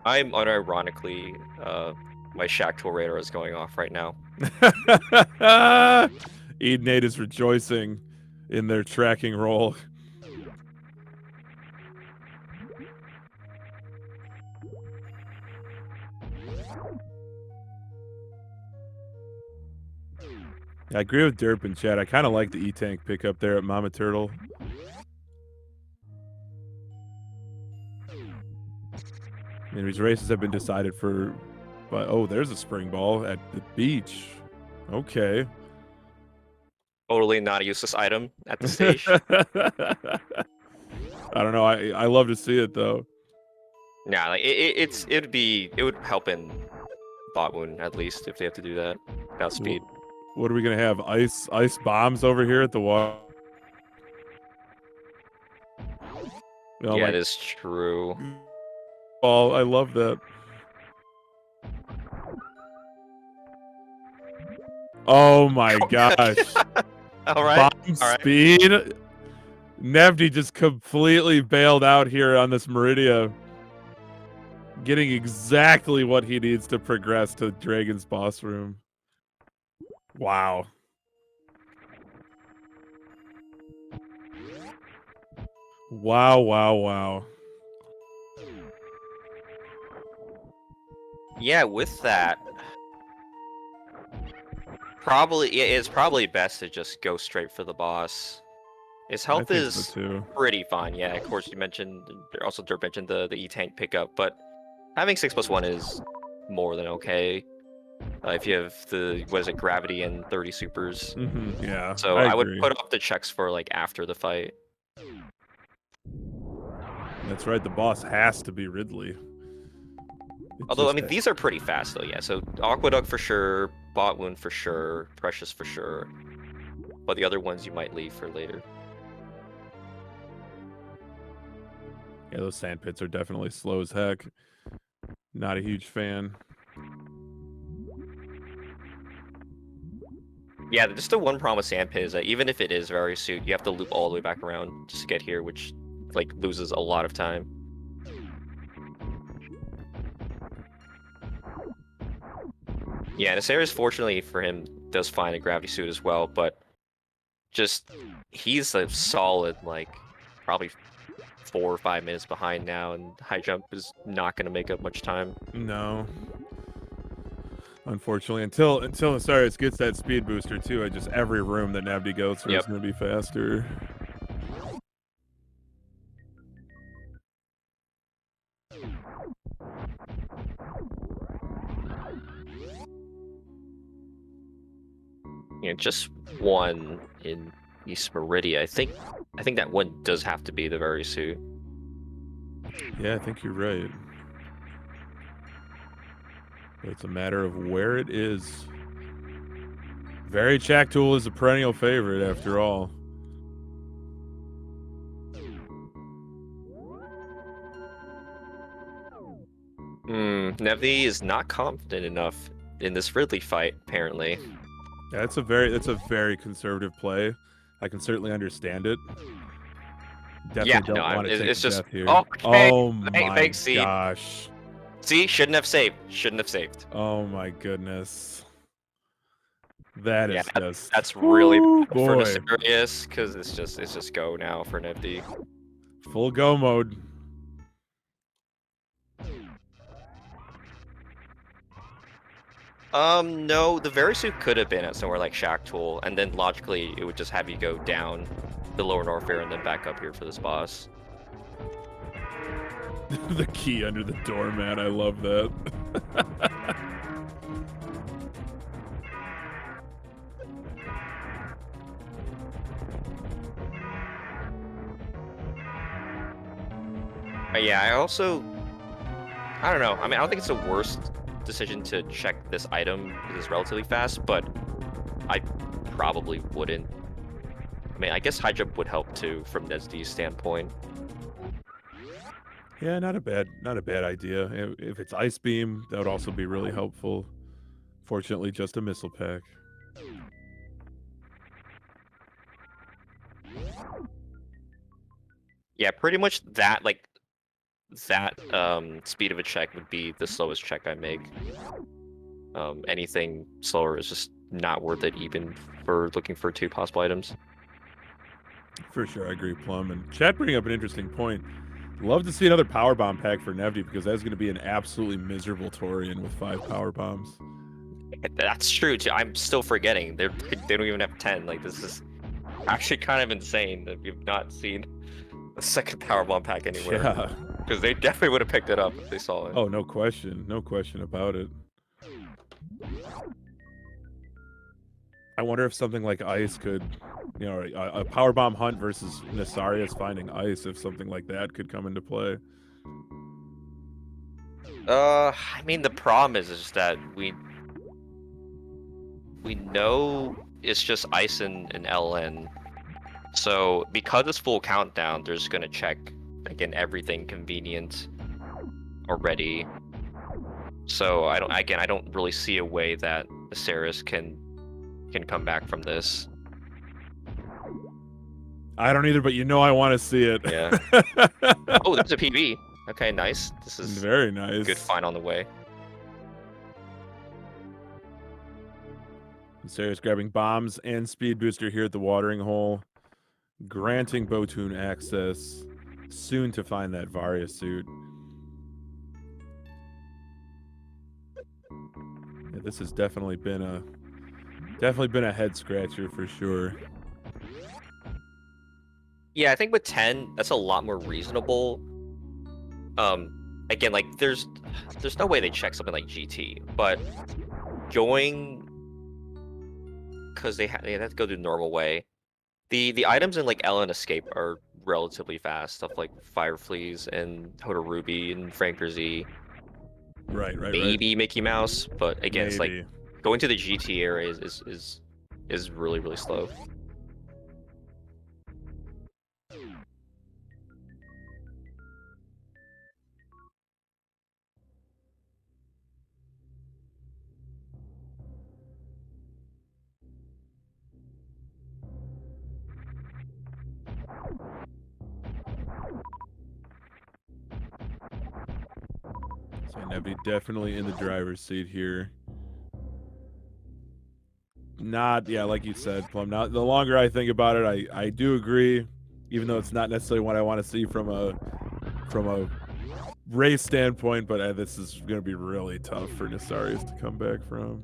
I'm unironically, my Shack Tool radar is going off right now. Edenade is rejoicing in their tracking role. I agree with Derp and Chad. I kind of like the E-Tank pickup there at Mama Turtle. I mean, these races have been decided for, but oh, there's a spring ball at the beach. Okay. Totally not a useless item at the stage. I don't know. I love to see it though. Yeah, like it would help in bot wound at least if they have to do that without speed. What are we gonna have? Ice bombs over here at the wall. Oh Yeah, my it is true. ball. I love that. Oh my gosh. All right. Bomb All right. speed. Nevdi just completely bailed out here on this Meridia. Getting exactly what he needs to progress to Dragon's boss room. Wow. Wow, wow, wow. Yeah, with that, it's probably best to just go straight for the boss. His I health think so is too. pretty fine. Yeah, of course you mentioned also Dirk mentioned the E-Tank pickup, but having 6+1 is more than okay. If you have the gravity and 30 supers. Yeah, So I I would agree. put up the checks for like after the fight. That's right. The boss has to be Ridley. Although I mean these are pretty fast though, yeah. So Aqueduct for sure, Bot Wound for sure, Precious for sure. But the other ones you might leave for later. Yeah, those sand pits are definitely slow as heck. Not a huge fan. Yeah, just the one problem with Sandpit is that even if it is very suit, you have to loop all the way back around just to get here, which like loses a lot of time. Yeah, Naseris, fortunately for him, does find a gravity suit as well, but just he's a solid like probably 4 or 5 minutes behind now, and high jump is not going to make up much time. No. Unfortunately, until Naseris gets that speed booster too, just every room that Navdi goes through is going to be faster. Yeah, just one in East Meridia. I think that one does have to be the very suit. Yeah, I think you're right. But it's a matter of where it is. Very Tool is a perennial favorite after all. Nevi is not confident enough in this Ridley fight, apparently. Yeah, that's a very conservative play. I can certainly understand it. Definitely don't want to take it's just death here. okay. Oh my Thanks, Seed. gosh. See, shouldn't have saved. Shouldn't have saved. Oh my goodness. That is just that's really bad for boy. Naseris, because it's just go now for Nifty. Full go mode. No, the Verisue could have been at somewhere like Shack Tool, and then logically it would just have you go down the lower Norfair and then back up here for this boss. The key under the doormat, I love that. Yeah, I don't know. I mean, I don't think it's the worst decision to check this item because it's relatively fast, but I probably wouldn't. I mean, I guess high jump would help too from Nesdi's standpoint. Yeah, not a bad idea. If it's Ice Beam, that would also be really helpful. Fortunately, just a missile pack. Yeah, pretty much that speed of a check would be the slowest check I make. Anything slower is just not worth it, even for looking for 2 possible items. For sure, I agree, Plum. And Chad bringing up an interesting point. Love to see another power bomb pack for Nevdi because that's going to be an absolutely miserable Torian with 5 power bombs. That's true too. I'm still forgetting. They don't even have 10. Like this is actually kind of insane that we've not seen a second power bomb pack anywhere. Yeah. Because they definitely would have picked it up if they saw it. Oh, no question. No question about it. I wonder if something like ice could, you know, a power bomb hunt versus Nessarius finding ice, if something like that could come into play. I mean the problem is just that we know it's just ice and LN. So because it's full countdown, they're just gonna check again everything convenient already. So I don't really see a way that Viserys can come back from this. I don't either, but you know I want to see it. Yeah. Oh, there's a PB. Okay, nice. This is Very nice. good find on the way. Viserys grabbing bombs and speed booster here at the watering hole, granting Botun access, soon to find that Varya suit. Yeah, this has definitely been a head scratcher for sure. Yeah, I think with 10, that's a lot more reasonable. Again, like there's no way they check something like GT, but going because they have to go the normal way. The items in like Ellen Escape are relatively fast. Stuff like Fire Fleas and Hoda Ruby and Franker Z. Right. Maybe Mickey Mouse, but again, it's like Maybe. going to the GT area is really really slow. So Nebby definitely in the driver's seat here. Not, yeah, like you said, Plum. Not the longer I think about it, I do agree, even though it's not necessarily what I want to see from a race standpoint. But this is going to be really tough for Nessarius to come back from.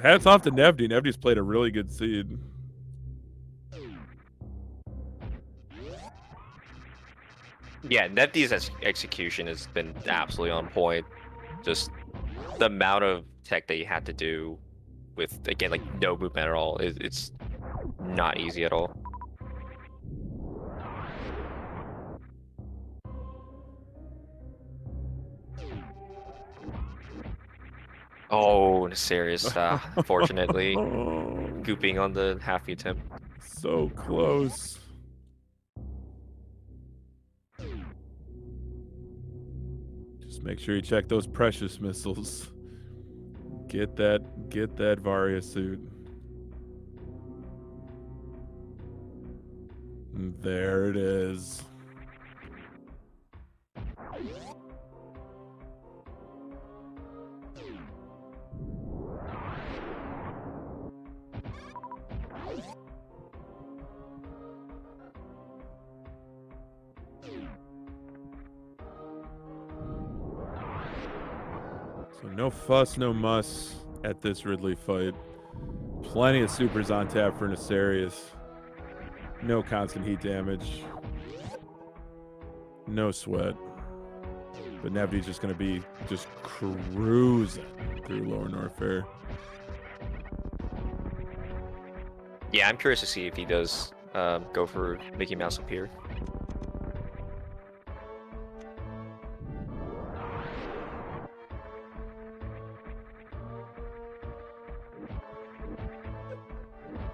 Hats off to Nevdi. Nevdi's played a really good seed. Yeah, Nepti's execution has been absolutely on point. Just the amount of tech that you had to do with, again, like no movement at all, it's not easy at all. Oh, serious. Unfortunately, gooping on the half attempt. So close. Just make sure you check those precious missiles. Get that Varya suit. There it is. So no fuss, no muss at this Ridley fight. Plenty of supers on tap for Nessarius. No constant heat damage. No sweat. But Nebby's just going to be just cruising through Lower Norfair. Yeah, I'm curious to see if he does go for Mickey Mouse up here.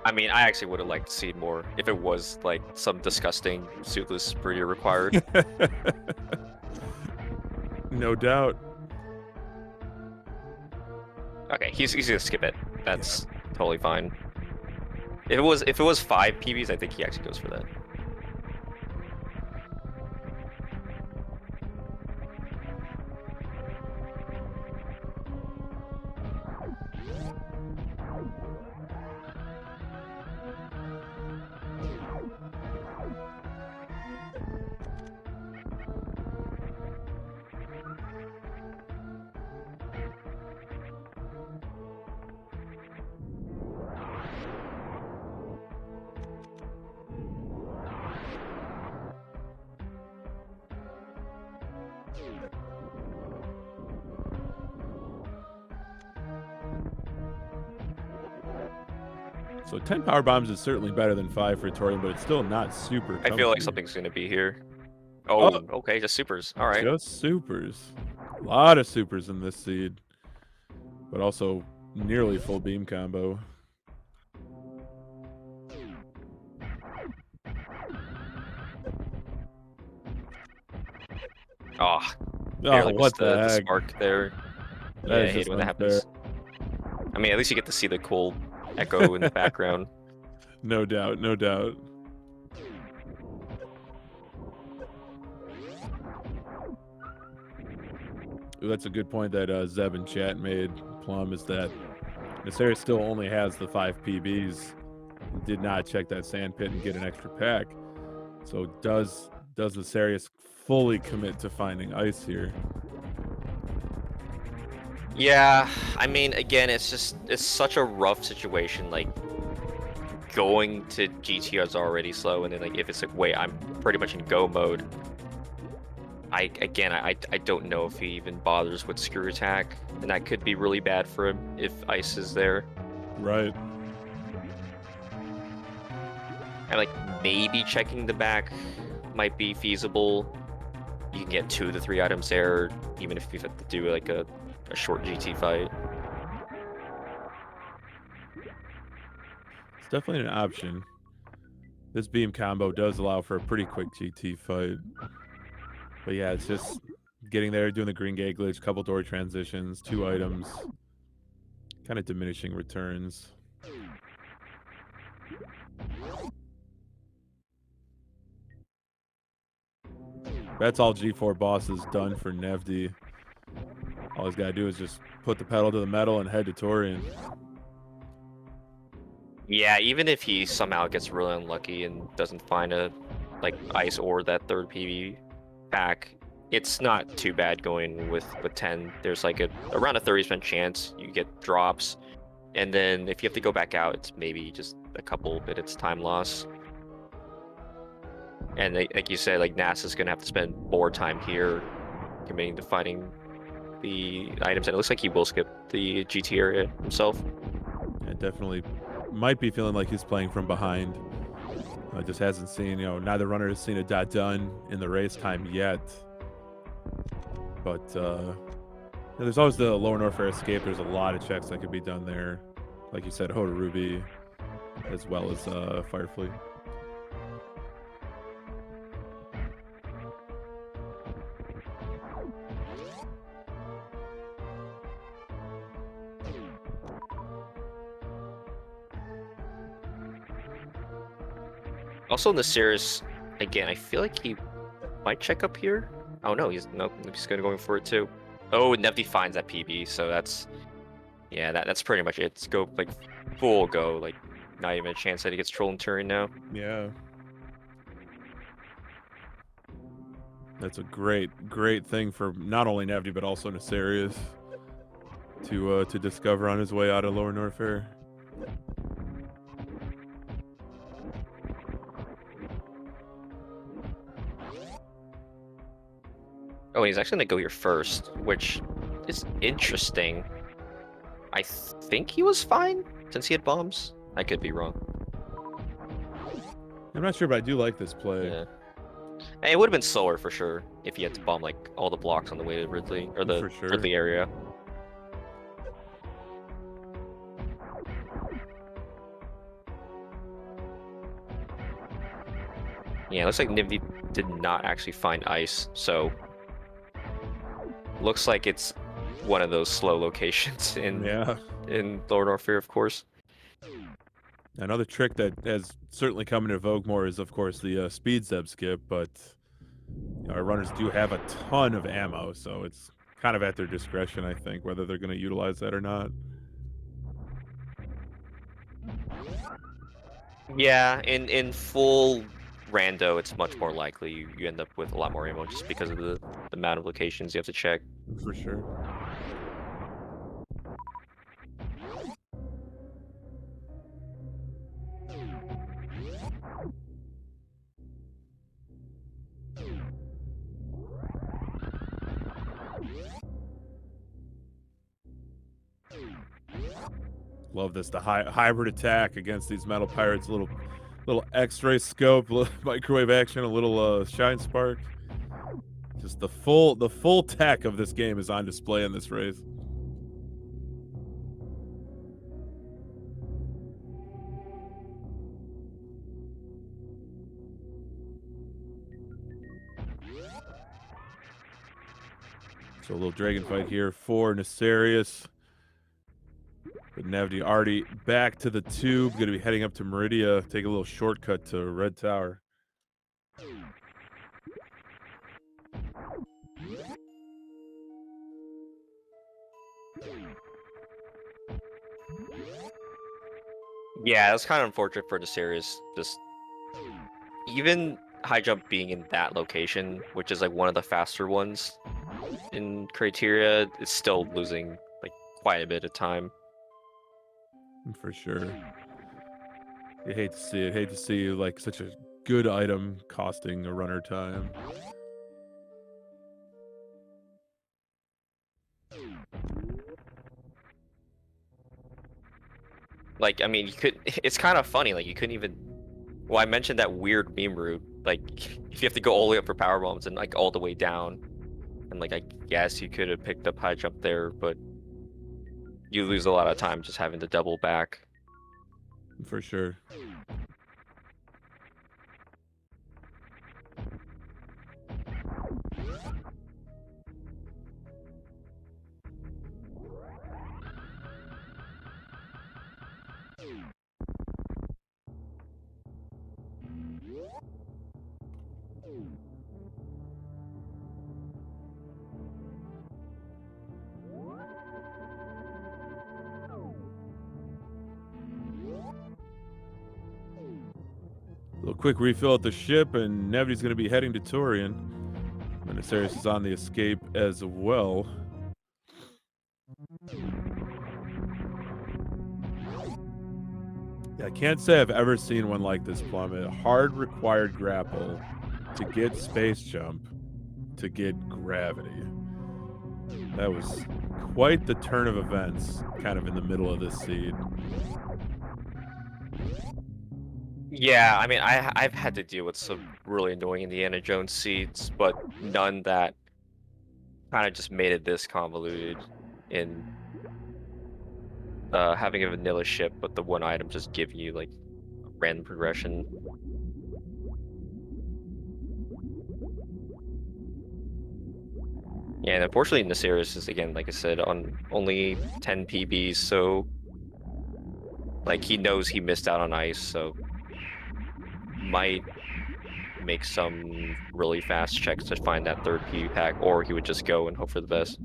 I mean, I actually would have liked to see more if it was like some disgusting suitless breeder required. No doubt. Okay, he's gonna skip it. That's totally fine. If it was 5 PBs, I think he actually goes for that. So 10 power bombs is certainly better than 5 for Torian, but it's still not super I feel like comfy. something's gonna be here. Oh, Oh, okay, just supers. All right. just supers. A lot of supers in this seed, but also nearly full beam combo. Oh, Oh, barely what missed the the heck? spark there. That Yeah, I is hate just it when that unfair. happens. I mean, at least you get to see the cool echo in the background. No doubt, no doubt. Ooh, that's a good point that Zeb in chat made, Plum, is that Nasarius still only has the 5 PBs. Did not check that sand pit and get an extra pack. So does Nasarius fully commit to finding ice here? Yeah, I mean, again, it's such a rough situation. Like going to GTR is already slow, and then like if it's like, wait, I'm pretty much in go mode. I don't know if he even bothers with screw attack, and that could be really bad for him if ice is there. Right. And like maybe checking the back might be feasible. You can get 2 to 3 items there, even if you have to do like a short GT fight. It's definitely an option. This beam combo does allow for a pretty quick GT fight. But yeah, it's just getting there, doing the green gate glitch, couple door transitions, 2 items, kind of diminishing returns. That's all G4 boss is done for Nevdi. All he's got to do is just put the pedal to the metal and head to Torian. Yeah, even if he somehow gets really unlucky and doesn't find a like ice or that third PV pack, it's not too bad going with 10. There's like around a 30% chance you get drops, and then if you have to go back out, it's maybe just a couple minutes time loss. And like you said, like NASA's gonna have to spend more time here committing to finding the items, and it looks like he will skip the GT area himself. Yeah, definitely might be feeling like he's playing from behind. Just hasn't seen, neither runner has seen a dot done in the race time yet. But there's always the lower Norfair escape. There's a lot of checks that could be done there. Like you said, Hoda Ruby, as well as Firefleet. Also in the series, again, I feel like he might check up here. Oh no, he's gonna going for it too. Oh, Nevdi finds that PB, so yeah, that's pretty much it. It's go like full go, like not even a chance that he gets trolling turn now. Yeah. That's a great thing for not only Nevdi but also Nasarius to discover on his way out of Lower Norfair. Oh, he's actually gonna go here first, which is interesting. I think he was fine since he had bombs. I could be wrong. I'm not sure, but I do like this play. Yeah. And it would have been slower for sure if he had to bomb like all the blocks on the way to Ridley or the For sure. Ridley area. Yeah, it looks like Nivdi did not actually find ice, so looks like it's one of those slow locations in Lower Norfair, of course. Another trick that has certainly come into vogue more is, of course, the speed Zeb skip, but our runners do have a ton of ammo, so it's kind of at their discretion, I think, whether they're going to utilize that or not. Yeah, in full rando, it's much more likely you end up with a lot more ammo just because of the amount of locations you have to check. For sure. Love this. The hybrid attack against these metal pirates. A little X-ray scope, little microwave action, a little shine spark. Just the full tech of this game is on display in this race. So a little dragon fight here for Nefarious. But Nevdi already back to the tube. Going to be heading up to Meridia. Take a little shortcut to Red Tower. Yeah, that's kind of unfortunate for the series. Just even high jump being in that location, which is like one of the faster ones in criteria, it's still losing like quite a bit of time. For sure. You hate to see it. Hate to see like such a good item costing a runner time. Like, I mean, you could. It's kind of funny. Like, you couldn't even. Well, I mentioned that weird meme route. Like, if you have to go all the way up for power bombs and like all the way down, and like I guess you could have picked up high jump there, but you lose a lot of time just having to double back. For sure. A little quick refill at the ship, and Nevity's going to be heading to Turian. And Nefarious is on the escape as well. Yeah, I can't say I've ever seen one like this, Plum. A hard required grapple to get space jump to get gravity. That was quite the turn of events, kind of in the middle of this seed. Yeah, I mean, I've had to deal with some really annoying Indiana Jones seeds, but none that kind of just made it this convoluted in having a vanilla ship, but the one item just giving you like random progression. Yeah, and unfortunately, Nefarious is again, like I said, on only 10 PBs, so like he knows he missed out on ice, so might make some really fast checks to find that third PB pack, or he would just go and hope for the best.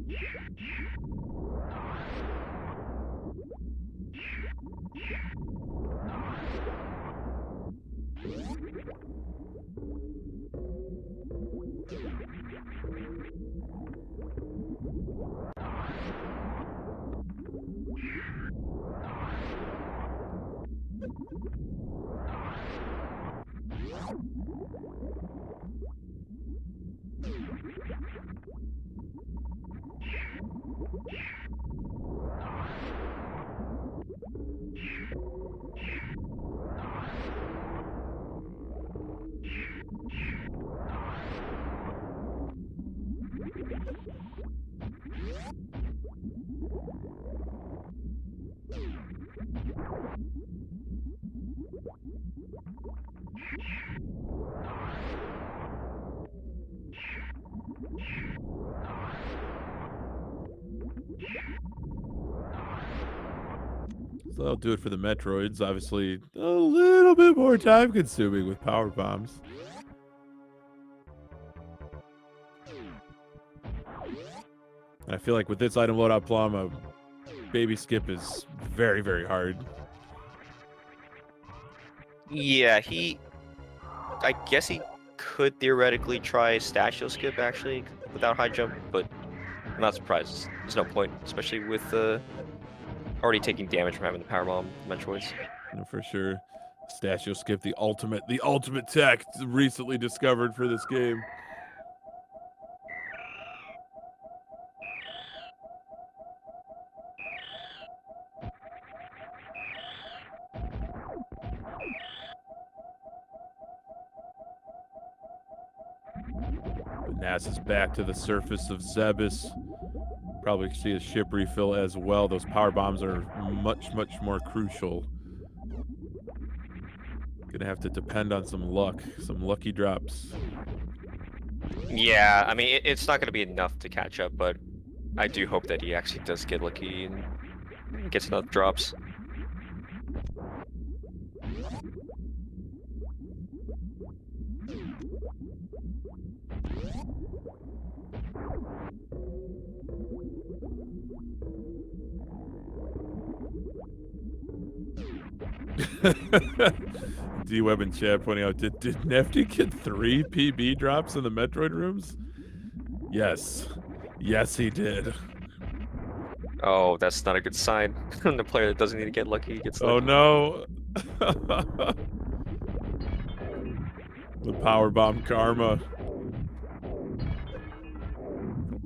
So that'll do it for the Metroids. Obviously, a little bit more time consuming with power bombs. And I feel like with this item loadout, Plum, a baby skip is very, very hard. Yeah, I guess he could theoretically try Stachio skip actually without high jump, but I'm not surprised. There's no point, especially with already taking damage from having the power bomb Metroids. No, for sure. Stachio skip, the ultimate tech recently discovered for this game. Nass is back to the surface of Zebes. Probably see a ship refill as well. Those power bombs are much, much more crucial. Gonna have to depend on some luck, some lucky drops. Yeah, I mean, it's not going to be enough to catch up, but I do hope that he actually does get lucky and gets enough drops. D-Web and chat pointing out, did Nefty get 3 PB drops in the Metroid rooms? Yes. Yes, he did. Oh, that's not a good sign. The player that doesn't need to get lucky gets Oh lucky. no. The power bomb karma.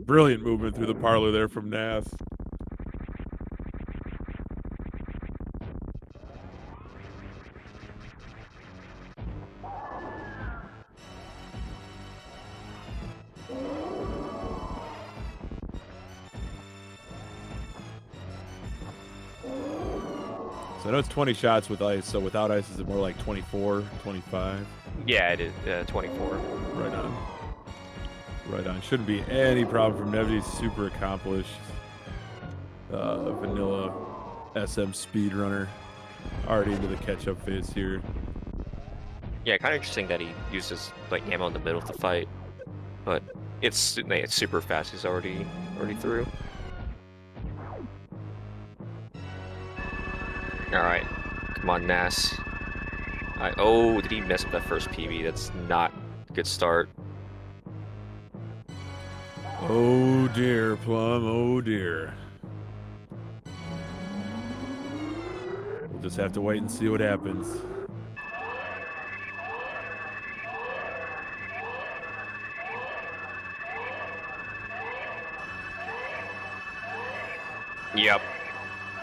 Brilliant movement through the parlor there from Nath. So I know it's 20 shots with ice, so without ice is it more like 24, 25? Yeah, it is 24. Right on. Right on. Shouldn't be any problem from Nevy. Super accomplished. Vanilla SM speedrunner. Already into the catch-up phase here. Yeah, kind of interesting that he uses like ammo in the middle of the fight, but it's super fast. He's already through. All right, come on, Nass. Oh, did he mess up that first PB? That's not a good start. Oh dear, Plum. Oh dear. We'll just have to wait and see what happens. Yep.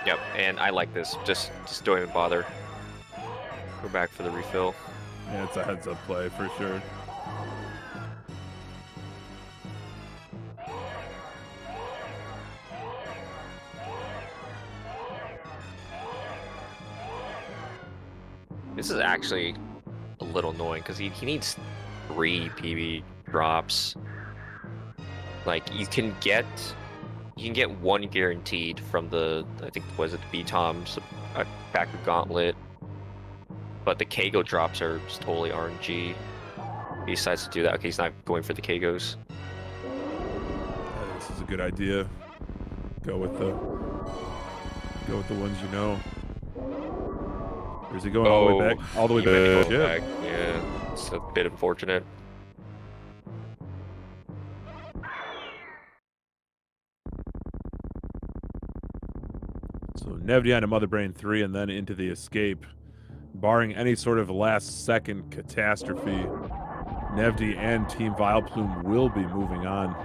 Yep, and I like this. Just don't even bother. Go back for the refill. Yeah, it's a heads-up play for sure. This is actually a little annoying because he needs 3 PB drops. Like you can get one guaranteed from the, I think, was it the B-Toms, back of Gauntlet, but the Kago drops are just totally RNG. He decides to do that. Okay, he's not going for the Kagos. I think this is a good idea. Go with the ones you know. Or is he going all the way back? All the way back. Yeah, it's a bit unfortunate. So Nevdian to Mother Brain 3 and then into the escape. Barring any sort of last-second catastrophe, Nevdi and Team V.I.L.P.L.U.M.E will be moving on.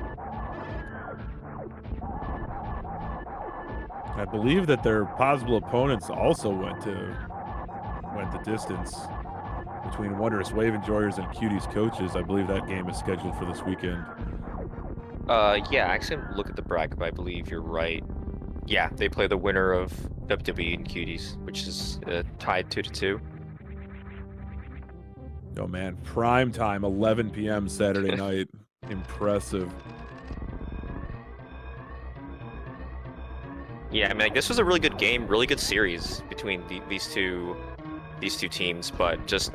I believe that their possible opponents also went the distance between Wondrous Wave Enjoyers and Cuties Coaches. I believe that game is scheduled for this weekend. Yeah, actually, look at the bracket, but I believe you're right. Yeah, they play the winner of WWE and Cuties, which is tied 2-2. Oh man, prime time, 11 p.m. Saturday night. Impressive. Yeah, I mean, like, this was a really good game, really good series between these two teams, but just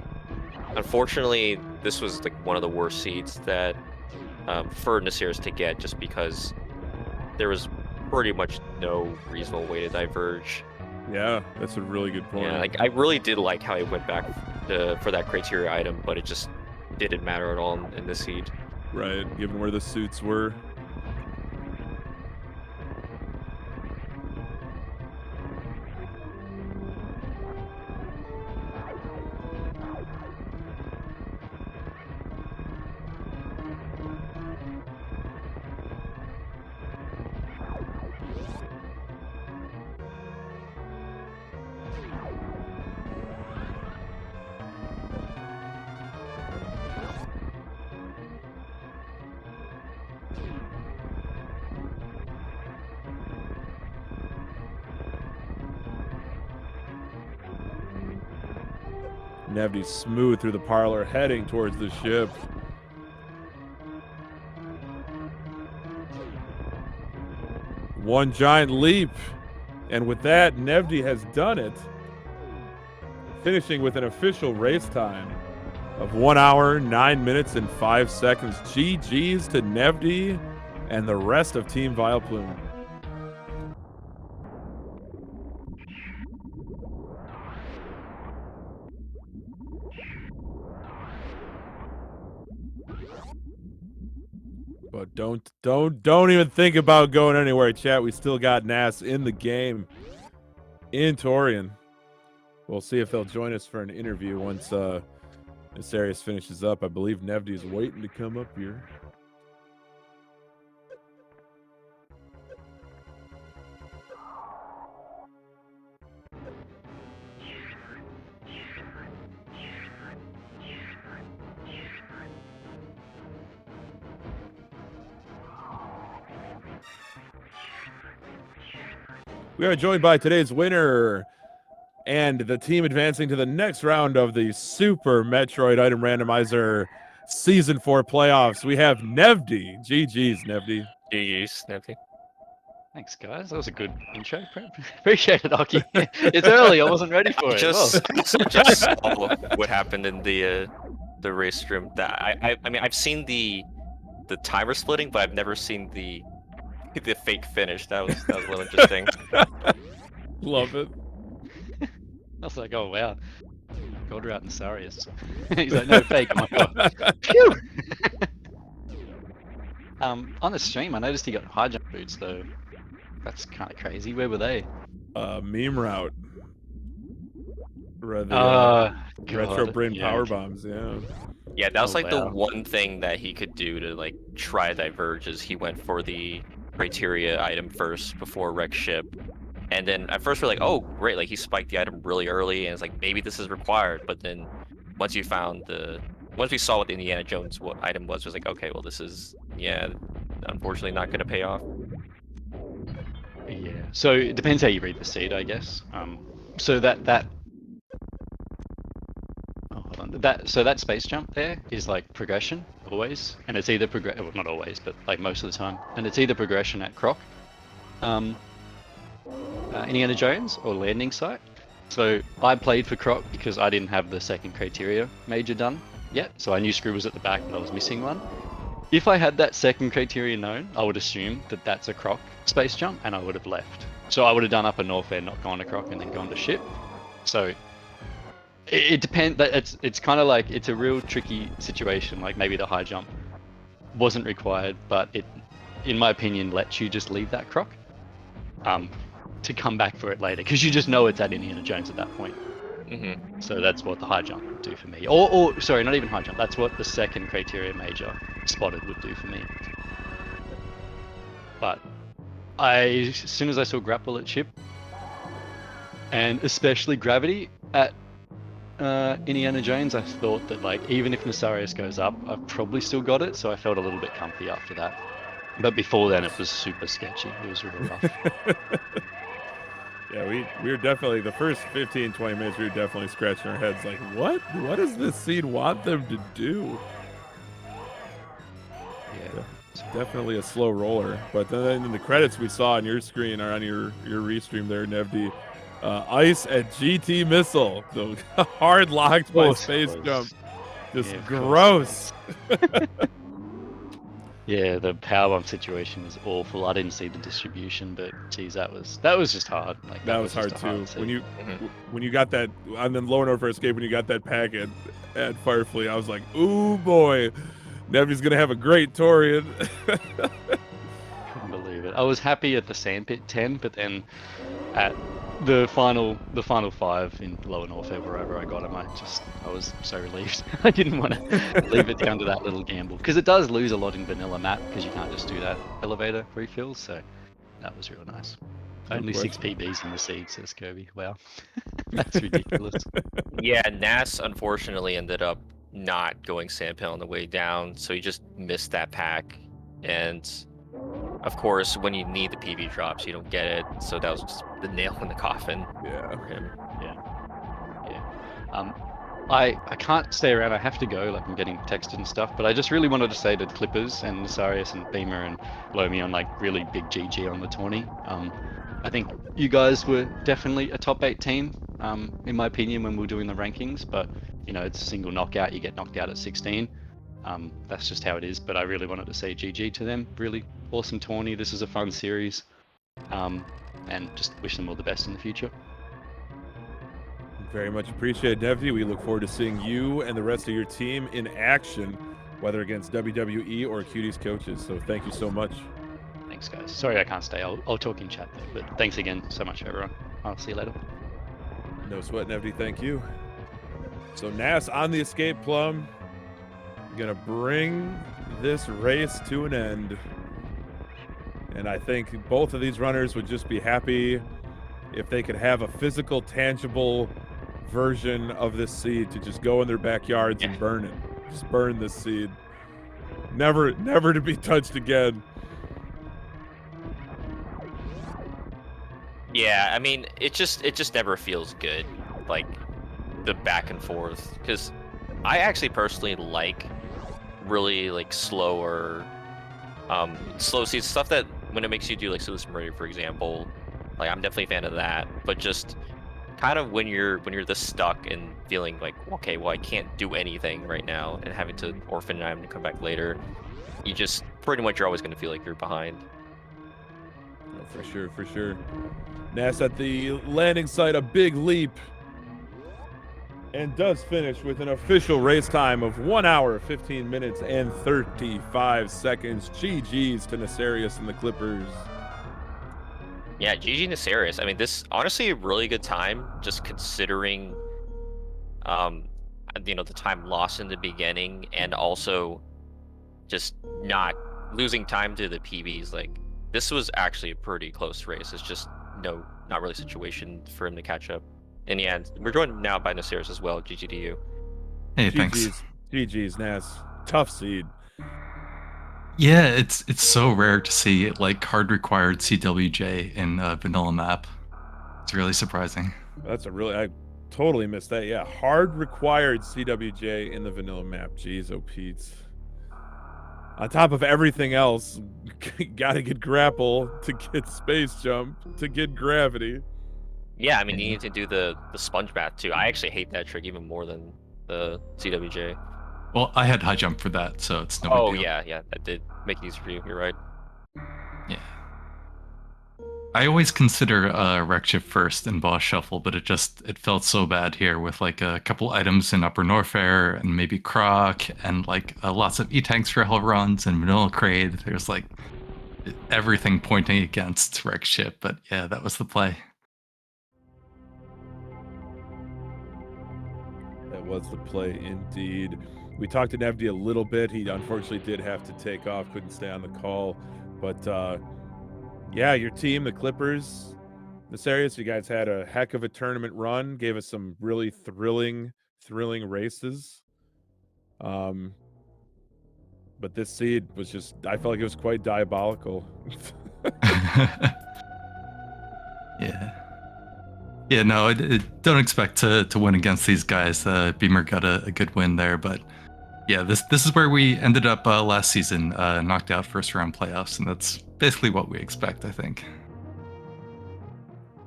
unfortunately, this was like one of the worst seeds that for Nasiris to get, just because there was pretty much no reasonable way to diverge. Yeah, that's a really good point. Yeah, like I really did like how he went back for that criteria item, but it just didn't matter at all in this seed. Right, given where the suits were. Nevdi smooth through the parlor, heading towards the ship. One giant leap. And with that, Nevdi has done it, finishing with an official race time of 1 hour, 9 minutes, and 5 seconds. GG's to Nevdi and the rest of Team V.I.L.P.L.U.M.E. But don't even think about going anywhere, chat. We still got Nas in the game in Torian. We'll see if they'll join us for an interview once Asarius finishes up. I believe Nevdi is waiting to come up here. We are joined by today's winner and the team advancing to the next round of the Super Metroid Item Randomizer Season 4 playoffs. We have Nevdi. GG's, Nevdi. GG's, Nevdi. Thanks, guys. That was a good intro. Appreciate it, Aki. It's early. I wasn't ready for it. I also just saw what happened in the race stream. That I mean, I've seen the timer splitting, but I've never seen the fake finish. That was a little interesting. Love it. I was like, oh wow, God route and Sarius. He's like, no fake. I'm like, oh. Phew. On the stream, I noticed he got high jump boots though. That's kind of crazy. Where were they? Meme route. Retro brain power bombs. Yeah. Yeah, that was the one thing that he could do to like try diverge is he went for the criteria item first before wreck ship. And then at first we're like, oh great, like he spiked the item really early and it's like maybe this is required, but then once we saw what the Indiana Jones item was like, okay, well this is unfortunately not gonna pay off. Yeah. So it depends how you read the seed, I guess. So that space jump there is like progression always, and it's either well, not always, but like most of the time, and it's either progression at Croc, Indiana Jones, or landing site. So I played for Croc because I didn't have the second criteria major done yet, so I knew Screw was at the back, but I was missing one. If I had that second criteria known, I would assume that that's a Croc space jump, and I would have left. So I would have done up a North Air, not gone to Croc, and then gone to ship. So it depends. It's kind of like it's a real tricky situation. Like maybe the high jump wasn't required, but it, in my opinion, lets you just leave that Croc to come back for it later, because you just know it's at Indiana Jones at that point. Mm-hmm. So that's what the high jump would do for me. Or sorry, not even high jump. That's what the second criteria major spotted would do for me. But as soon as I saw grapple at ship, and especially gravity at Indiana Jones, I thought that like even if Nasarius goes up, I've probably still got it. So I felt a little bit comfy after that. But before then, it was super sketchy. It was really rough. Yeah, we were definitely, the first 15, 20 minutes, we were definitely scratching our heads like, what does this seed want them to do? Yeah. Definitely a slow roller. But then in the credits we saw on your screen, or on your restream there, Nevdi, Ice at GT Missile. So hard locked by space jump. Just gross. Yeah, the power bomb situation was awful. I didn't see the distribution, but geez, that was just hard. Like that was hard too. When you got that on the lower note for escape, when you got that pack at Firefleet, I was like, ooh boy, Nevdi's gonna have a great Torian. Couldn't believe it. I was happy at the Sandpit 10, but then at the final 5 in Lower North, wherever I got him, I was so relieved. I didn't want to leave it down to that little gamble, because it does lose a lot in vanilla map, because you can't just do that elevator refills, so that was real nice. Only 6 PBs in the seed, says Kirby. Wow. That's ridiculous. Yeah, Nas unfortunately ended up not going Sandpill on the way down, so he just missed that pack, and of course, when you need the PB drops, you don't get it. So that was just the nail in the coffin for him. Yeah. I can't stay around. I have to go. Like I'm getting texted and stuff. But I just really wanted to say to Clippers and Nasarius and Beamer and Lomi on like really big GG on the tourney. I think you guys were definitely a top 8 team. In my opinion, when we were doing the rankings. But you know, it's a single knockout. You get knocked out at 16. That's just how it is. But I really wanted to say GG to them. Really awesome tourney. This is a fun series. And just wish them all the best in the future. Very much appreciated, Nevdi. We look forward to seeing you and the rest of your team in action, whether against WWE or Cuties coaches. So thank you so much. Thanks, guys. Sorry I can't stay. I'll talk in chat though. But thanks again so much, everyone. I'll see you later. No sweat, Nevdi. Thank you. So Nas on the escape, Plum. Gonna bring this race to an end. And I think both of these runners would just be happy if they could have a physical, tangible version of this seed to just go in their backyards and burn it. Just burn this seed. Never to be touched again. Yeah, I mean, it just never feels good, like the back and forth, because I actually personally like really like slower, slow seeds, stuff that when it makes you do like Super Mario, for example. Like I'm definitely a fan of that, but just kind of when you're this stuck and feeling like, okay, well I can't do anything right now, and having to orphan and having to come back later, you just pretty much you're always going to feel like you're behind. Oh, for sure, for sure. Nas at the landing site, a big leap, and does finish with an official race time of 1 hour, 15 minutes, and 35 seconds. GG's to Nasarius and the Clippers. Yeah, GG Nasarius. I mean, this honestly a really good time, just considering, you know, the time lost in the beginning, and also just not losing time to the PBs. Like this was actually a pretty close race. It's just not really situation for him to catch up. In the end, we're joined now by Nasarius as well. GG to you. Hey, thanks. GG's, Nas. Tough seed. Yeah, it's so rare to see like hard required CWJ in vanilla map. It's really surprising. That's I totally missed that. Yeah, hard required CWJ in the vanilla map. Jeez, oh Pete. On top of everything else, gotta get grapple to get space jump to get gravity. Yeah, I mean you need to do the sponge bath too. I actually hate that trick even more than the CWJ. Well, I had high jump for that, so it's no Oh big deal. yeah, that did make it easier for you. You're right. Yeah. I always consider Wreck Shift first in boss shuffle, but it felt so bad here with like a couple items in Upper Norfair and maybe Croc and like lots of E-tanks for hell runs and Vanilla Crade. There's like everything pointing against Wreck Shift, but yeah, that was the play. That was the play indeed. We talked to Nevdi a little bit. He unfortunately did have to take off, couldn't stay on the call. But yeah, your team, the Clippers, Nasarius, you guys had a heck of a tournament run, gave us some really thrilling races. But this seed was just, I felt like it was quite diabolical. Yeah. Yeah, no, don't expect to win against these guys. Beamer got a good win there, but yeah, this is where we ended up last season, knocked out first round playoffs, and that's basically what we expect, I think.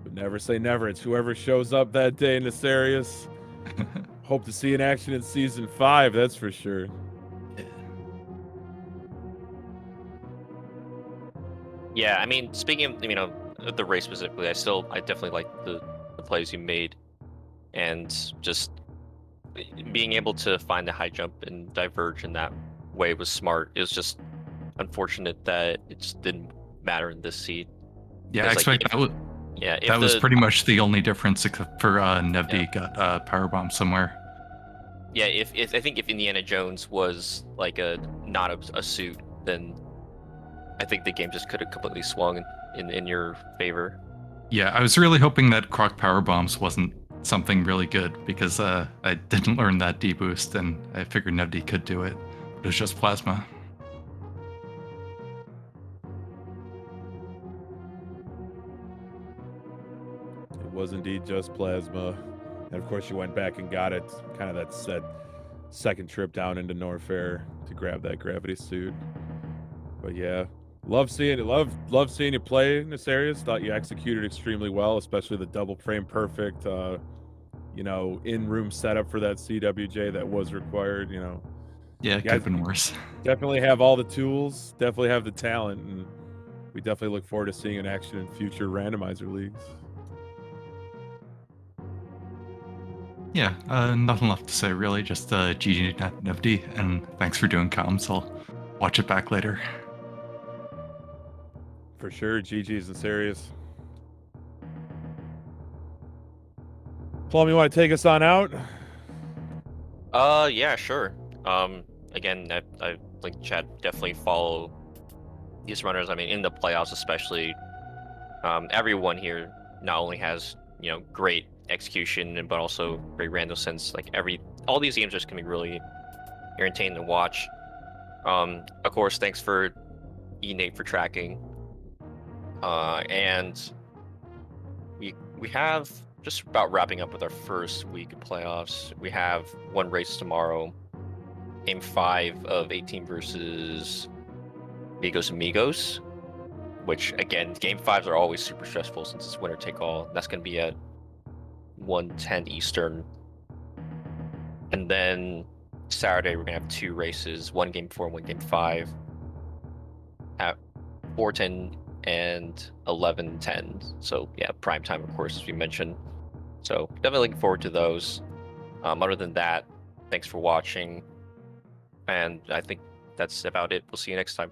But never say never. It's whoever shows up that day, Nasarius. Hope to see in action in season 5, that's for sure. Yeah, I mean, speaking of, you know, the race specifically, I definitely like the plays you made, and just being able to find the high jump and diverge in that way was smart. It was just unfortunate that it just didn't matter in this seed. Yeah, I expect that was. Yeah, that was pretty much the only difference, except for Nevdi got powerbomb somewhere. Yeah, if I think if Indiana Jones was like not a suit, then I think the game just could have completely swung in your favor. Yeah, I was really hoping that Croc power bombs wasn't something really good, because I didn't learn that deboost, and I figured Nevdi could do it. But it was just plasma. It was indeed just plasma. And of course, you went back and got it. Kind of that second trip down into Norfair to grab that gravity suit. But yeah, love seeing it. Love seeing you play in this area. Thought you executed extremely well, especially the double frame perfect. In-room setup for that CWJ that was required. Yeah, it could guys have been worse. definitely have all the tools. Definitely have the talent, and we definitely look forward to seeing in action in future randomizer leagues. Yeah, nothing left to say really. Just GG Nifty, and thanks for doing comms. I'll watch it back later. For sure, GG's and serious. Plum, you want to take us on out? Yeah, sure. Again, I like Chad, definitely follow these runners. I mean, in the playoffs especially, everyone here not only has great execution but also great random sense. Like all these games just can be really entertaining to watch. Of course, thanks for Nate for tracking. And we have just about wrapping up with our first week of playoffs. We have one race tomorrow, Game 5 of 18 versus Migos Amigos, which again, Game 5s are always super stressful since it's winner take all. That's going to be at 1:10 Eastern. And then Saturday, we're going to have 2 races, one Game 4 and one Game 5 at 4:10 and 11:10. So yeah, prime time, of course, as we mentioned. So definitely looking forward to those. Other than that, thanks for watching. And I think that's about it. We'll see you next time.